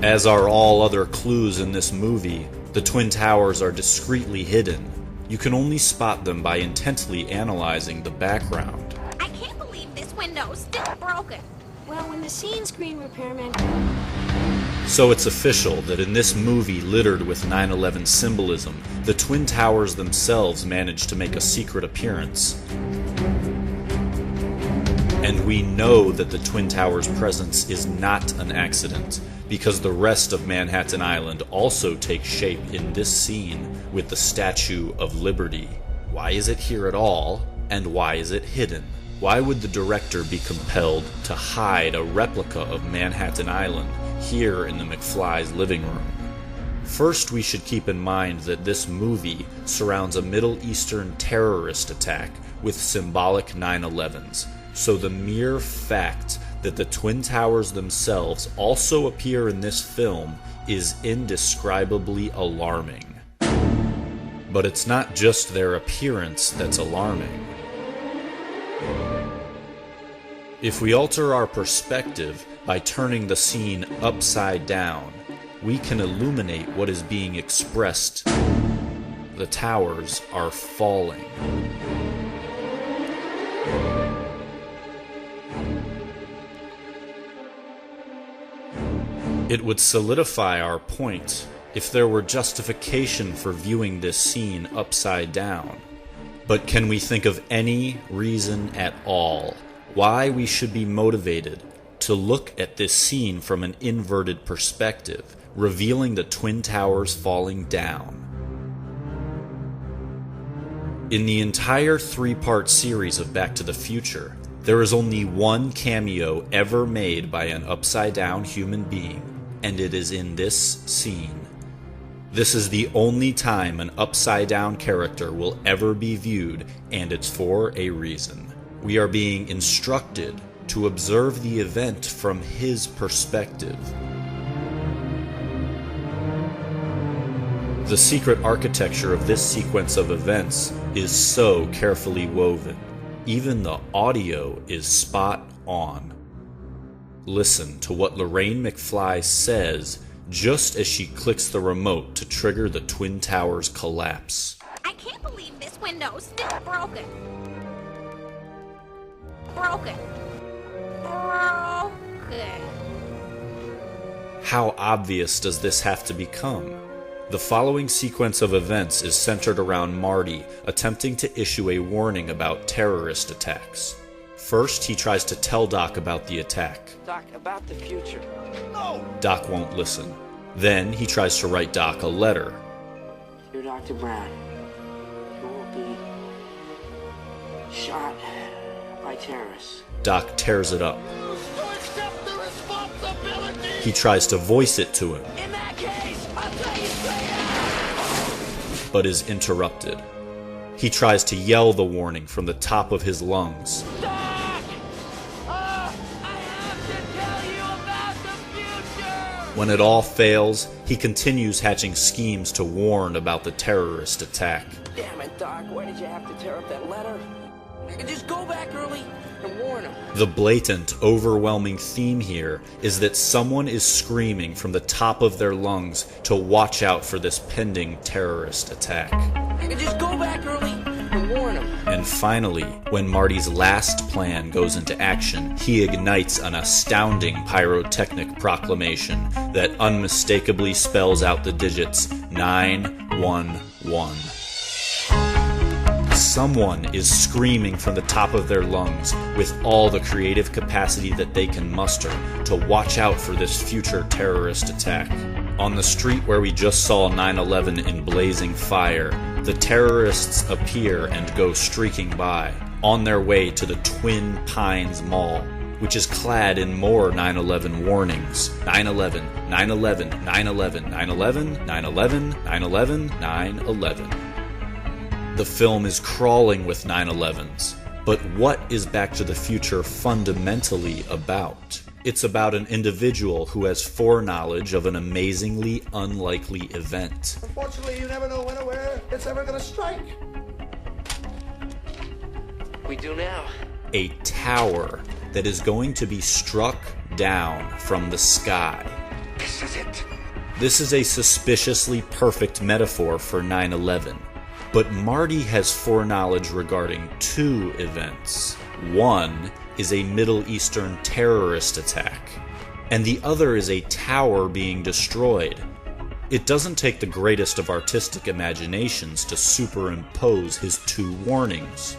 As are all other clues in this movie, the Twin Towers are discreetly hidden. You can only spot them by intently analyzing the background. I can't believe this window's still broken. Well, when the scene screen repairman... So it's official that in this movie littered with 9/11 symbolism, the Twin Towers themselves managed to make a secret appearance. And we know that the Twin Towers' presence is not an accident, because the rest of Manhattan Island also takes shape in this scene with the Statue of Liberty. Why is it here at all, and why is it hidden? Why would the director be compelled to hide a replica of Manhattan Island here in the McFly's living room? First, we should keep in mind that this movie surrounds a Middle Eastern terrorist attack with symbolic 9/11s, so the mere fact that the Twin Towers themselves also appear in this film is indescribably alarming. But it's not just their appearance that's alarming. If we alter our perspective by turning the scene upside down, we can illuminate what is being expressed. The towers are falling. It would solidify our point if there were justification for viewing this scene upside down. But can we think of any reason at all why we should be motivated to look at this scene from an inverted perspective, revealing the Twin Towers falling down? In the entire 3-part series of Back to the Future, there is only one cameo ever made by an upside-down human being, and it is in this scene. This is the only time an upside-down character will ever be viewed, and it's for a reason. We are being instructed to observe the event from his perspective. The secret architecture of this sequence of events is so carefully woven. Even the audio is spot on. Listen to what Lorraine McFly says just as she clicks the remote to trigger the Twin Towers' collapse. I can't believe this window's still broken. Broken. How obvious does this have to become? The following sequence of events is centered around Marty attempting to issue a warning about terrorist attacks. First, he tries to tell Doc about the attack. Doc, about the future. No! Doc won't listen. Then he tries to write Doc a letter. Dear Dr. Brown, you will be shot by terrorists. Doc tears it up. He tries to voice it to him, In that case, I'll tell you straight out. but is interrupted. He tries to yell the warning from the top of his lungs. When it all fails, he continues hatching schemes to warn about the terrorist attack. Damn it, Doc, why did you have to tear up that letter? Just go back early and warn him. The blatant, overwhelming theme here is that someone is screaming from the top of their lungs to watch out for this pending terrorist attack. Just go back early and warn him. And finally, when Marty's last plan goes into action, he ignites an astounding pyrotechnic proclamation that unmistakably spells out the digits 911. Someone is screaming from the top of their lungs with all the creative capacity that they can muster to watch out for this future terrorist attack. On the street where we just saw 9/11 in blazing fire, the terrorists appear and go streaking by, on their way to the Twin Pines Mall, which is clad in more 9/11 warnings. 9/11, 9/11, 9/11, 9/11, 9/11, 9/11, 9/11. The film is crawling with 9/11s. But what is Back to the Future fundamentally about? It's about an individual who has foreknowledge of an amazingly unlikely event. Unfortunately, you never know when or where it's ever going to strike. We do now. A tower that is going to be struck down from the sky. This is it. This is a suspiciously perfect metaphor for 9/11. But Marty has foreknowledge regarding two events. One is a Middle Eastern terrorist attack, and the other is a tower being destroyed. It doesn't take the greatest of artistic imaginations to superimpose his two warnings.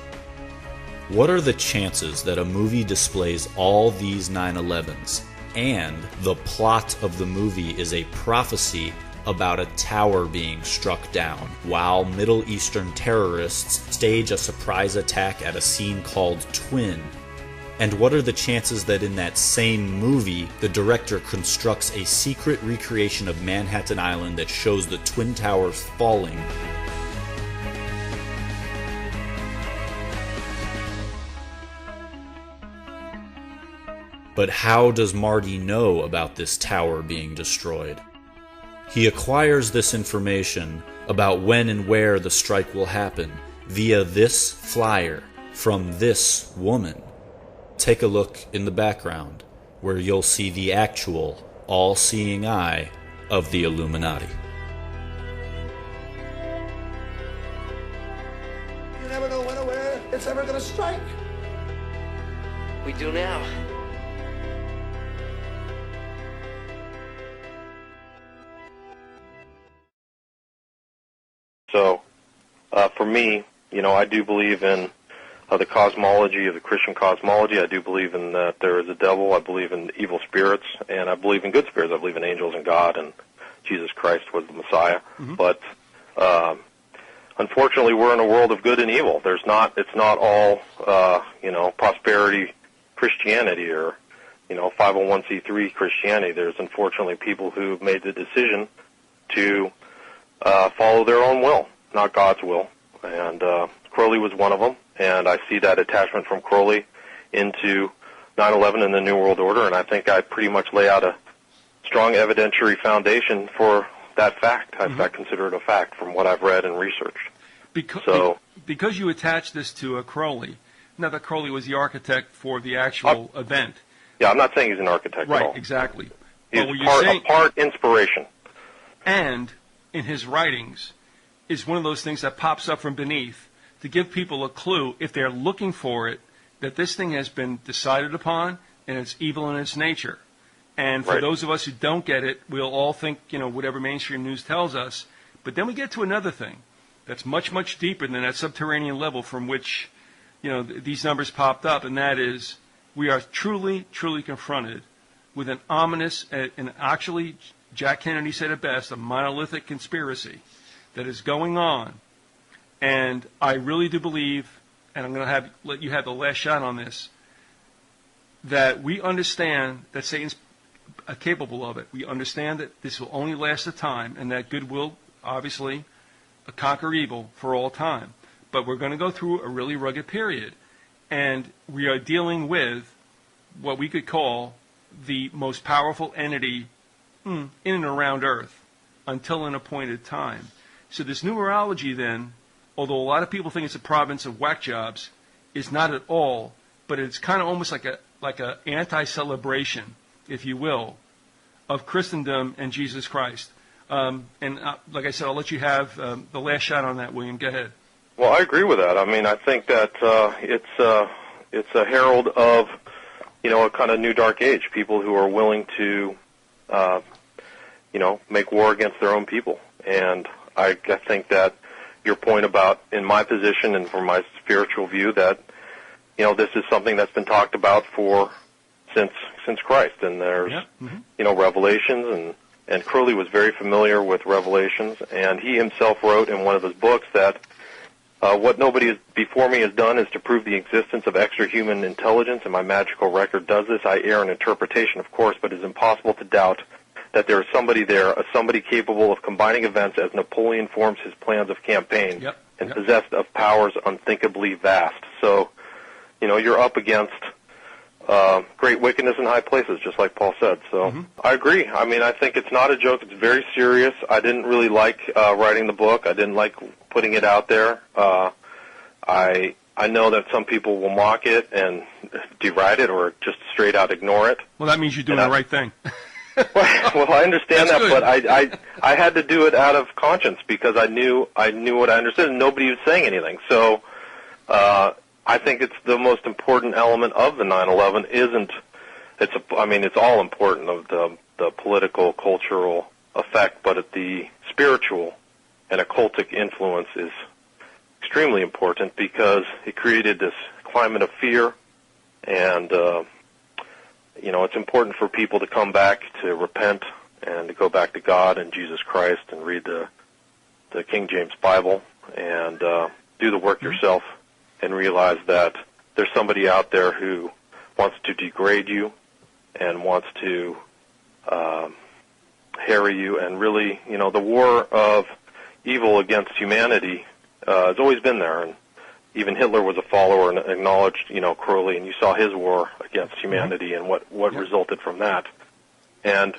What are the chances that a movie displays all these 9/11s, and the plot of the movie is a prophecy about a tower being struck down, while Middle Eastern terrorists stage a surprise attack at a scene called Twin? And what are the chances that in that same movie, the director constructs a secret recreation of Manhattan Island that shows the Twin Towers falling? But how does Marty know about this tower being destroyed? He acquires this information about when and where the strike will happen via this flyer from this woman. Take a look in the background, where you'll see the actual, all-seeing eye of the Illuminati. You never know when or where it's ever going to strike. We do now. So, for me, I do believe in the cosmology of the Christian cosmology. I do believe in that there is a devil. I believe in evil spirits, and I believe in good spirits. I believe in angels and God, and Jesus Christ was the Messiah. Mm-hmm. But unfortunately, we're in a world of good and evil. It's not all prosperity Christianity or 501c3 Christianity. There's unfortunately people who've made the decision to follow their own will, not God's will. And Crowley was one of them, and I see that attachment from Crowley into 9/11 and the New World Order, and I think I pretty much lay out a strong evidentiary foundation for that fact. I consider it a fact from what I've read and researched. Because you attach this to Crowley, not that Crowley was the architect for the actual event. Yeah, I'm not saying he's an architect at all. Right, exactly. He's But what you're a part inspiration. And in his writings is one of those things that pops up from beneath to give people a clue, if they're looking for it, that this thing has been decided upon and it's evil in its nature. And for those of us who don't get it, we'll all think, whatever mainstream news tells us. But then we get to another thing that's much, much deeper than that subterranean level from which, these numbers popped up, and that is we are truly, truly confronted with an ominous, and actually, Jack Kennedy said it best, a monolithic conspiracy that is going on. And I really do believe, and I'm going to let you have the last shot on this, that we understand that Satan's capable of it. We understand that this will only last a time, and that good will, obviously, conquer evil for all time. But we're going to go through a really rugged period. And we are dealing with what we could call the most powerful entity in and around Earth until an appointed time. So this numerology then, although a lot of people think it's a province of whack jobs, is not at all, but it's kind of almost like a anti-celebration, if you will, of Christendom and Jesus Christ. Like I said, I'll let you have the last shot on that, William. Go ahead. Well, I agree with that. I mean, I think that it's a herald of, a kind of new dark age. People who are willing to, make war against their own people. And I think that your point about, in my position and from my spiritual view, that, this is something that's been talked about since Christ. And there's, Revelations, and Crowley was very familiar with Revelations, and he himself wrote in one of his books that what nobody before me has done is to prove the existence of extra-human intelligence, and my magical record does this. I err in interpretation, of course, but it is impossible to doubt that there is somebody there, somebody capable of combining events as Napoleon forms his plans of campaign, and possessed of powers unthinkably vast. So, you're up against great wickedness in high places, just like Paul said. So I agree. I mean, I think it's not a joke. It's very serious. I didn't really like writing the book. I didn't like putting it out there. I know that some people will mock it and deride it or just straight out ignore it. Well, that means you're doing the right thing. Well, I understand that, but I had to do it out of conscience because I knew what I understood, and nobody was saying anything. So I think it's the most important element of the 9/11. It's all important of the political, cultural effect, but the spiritual and occultic influence is extremely important because it created this climate of fear, and it's important for people to come back to repent and to go back to God and Jesus Christ and read the King James Bible and do the work yourself and realize that there's somebody out there who wants to degrade you and wants to harry you. And really, the war of evil against humanity has always been there. And even Hitler was a follower and acknowledged, Crowley, and you saw his war against humanity and what resulted from that. And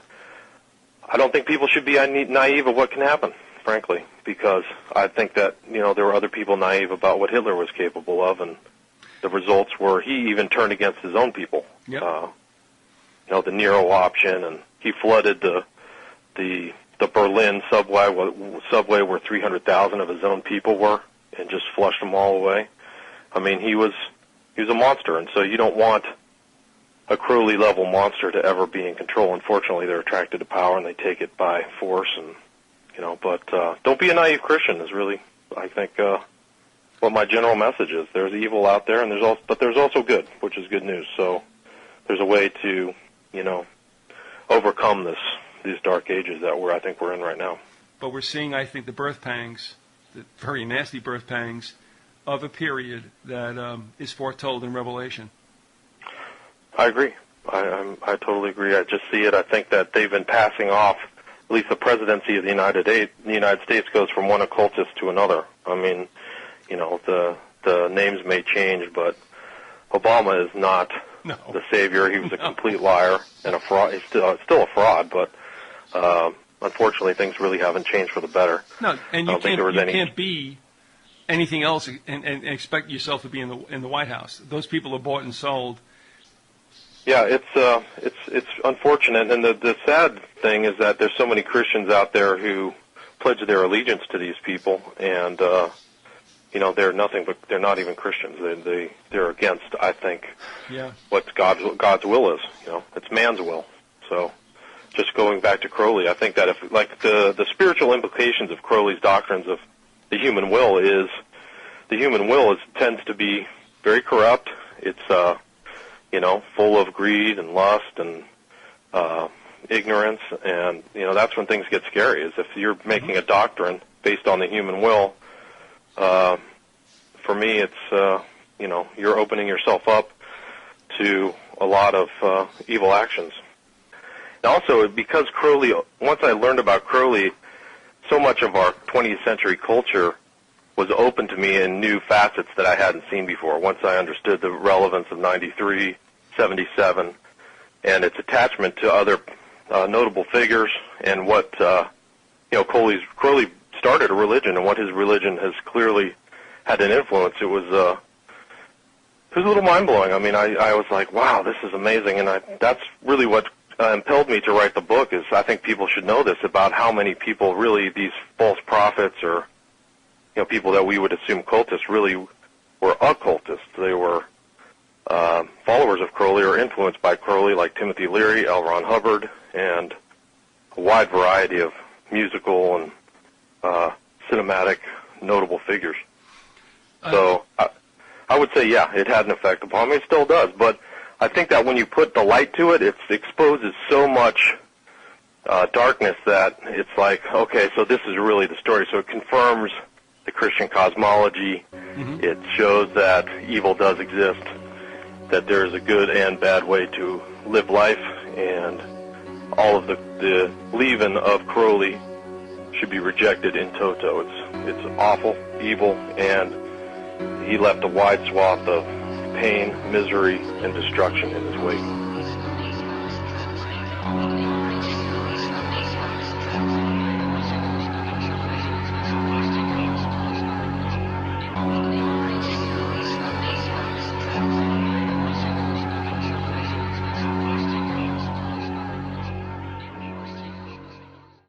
I don't think people should be naive of what can happen, frankly, because I think that, there were other people naive about what Hitler was capable of, and the results were he even turned against his own people. The Nero option, and he flooded the Berlin subway where 300,000 of his own people were, and just flushed them all away. I mean, he was a monster, and so you don't want a Crowley-level monster to ever be in control. Unfortunately, they're attracted to power, and they take it by force, and but don't be a naive Christian is really, I think, what my general message is. There's evil out there, and there's also good, which is good news. So there's a way to, overcome these dark ages that I think we're in right now. But we're seeing, I think, the birth pangs, the very nasty birth pangs of a period that is foretold in Revelation. I agree. I totally agree. I just see it. I think that they've been passing off. At least the presidency of the United States goes from one occultist to another. I mean, the names may change, but Obama is not the savior. He was a complete liar and a fraud. He's still a fraud, but unfortunately, things really haven't changed for the better. No, and you can't be anything else and expect yourself to be in the White House. Those people are bought and sold Yeah, it's unfortunate, and the sad thing is that there's so many Christians out there who pledge their allegiance to these people, and they're nothing but they're not even Christians. They're against, I think, what God's will is. It's man's will. So, just going back to Crowley, I think that if the spiritual implications of Crowley's doctrines of the human will tends to be very corrupt. It's full of greed and lust and ignorance, and that's when things get scary. Is if you're making a doctrine based on the human will. For me, it's you're opening yourself up to a lot of evil actions. And also, because Crowley, once I learned about Crowley, so much of our 20th century culture was open to me in new facets that I hadn't seen before. Once I understood the relevance of 93, 77, and its attachment to other notable figures, and what Crowley started a religion, and what his religion has clearly had an influence. It was a little mind-blowing. I mean, I was like, wow, this is amazing, and that's really what impelled me to write the book. Is I think people should know this about how many people really, these false prophets or people that we would assume cultists, really were occultists. They were followers of Crowley or influenced by Crowley, like Timothy Leary, L. Ron Hubbard, and a wide variety of musical and cinematic notable figures. So I would say, yeah, it had an effect upon me. It still does. But I think that when you put the light to it, it exposes so much darkness that it's like, okay, so this is really the story. So it confirms the Christian cosmology. Mm-hmm. It shows that evil does exist, that there is a good and bad way to live life, and all of the leaven of Crowley should be rejected in toto. It's awful, evil, and he left a wide swath of pain, misery, and destruction in his wake.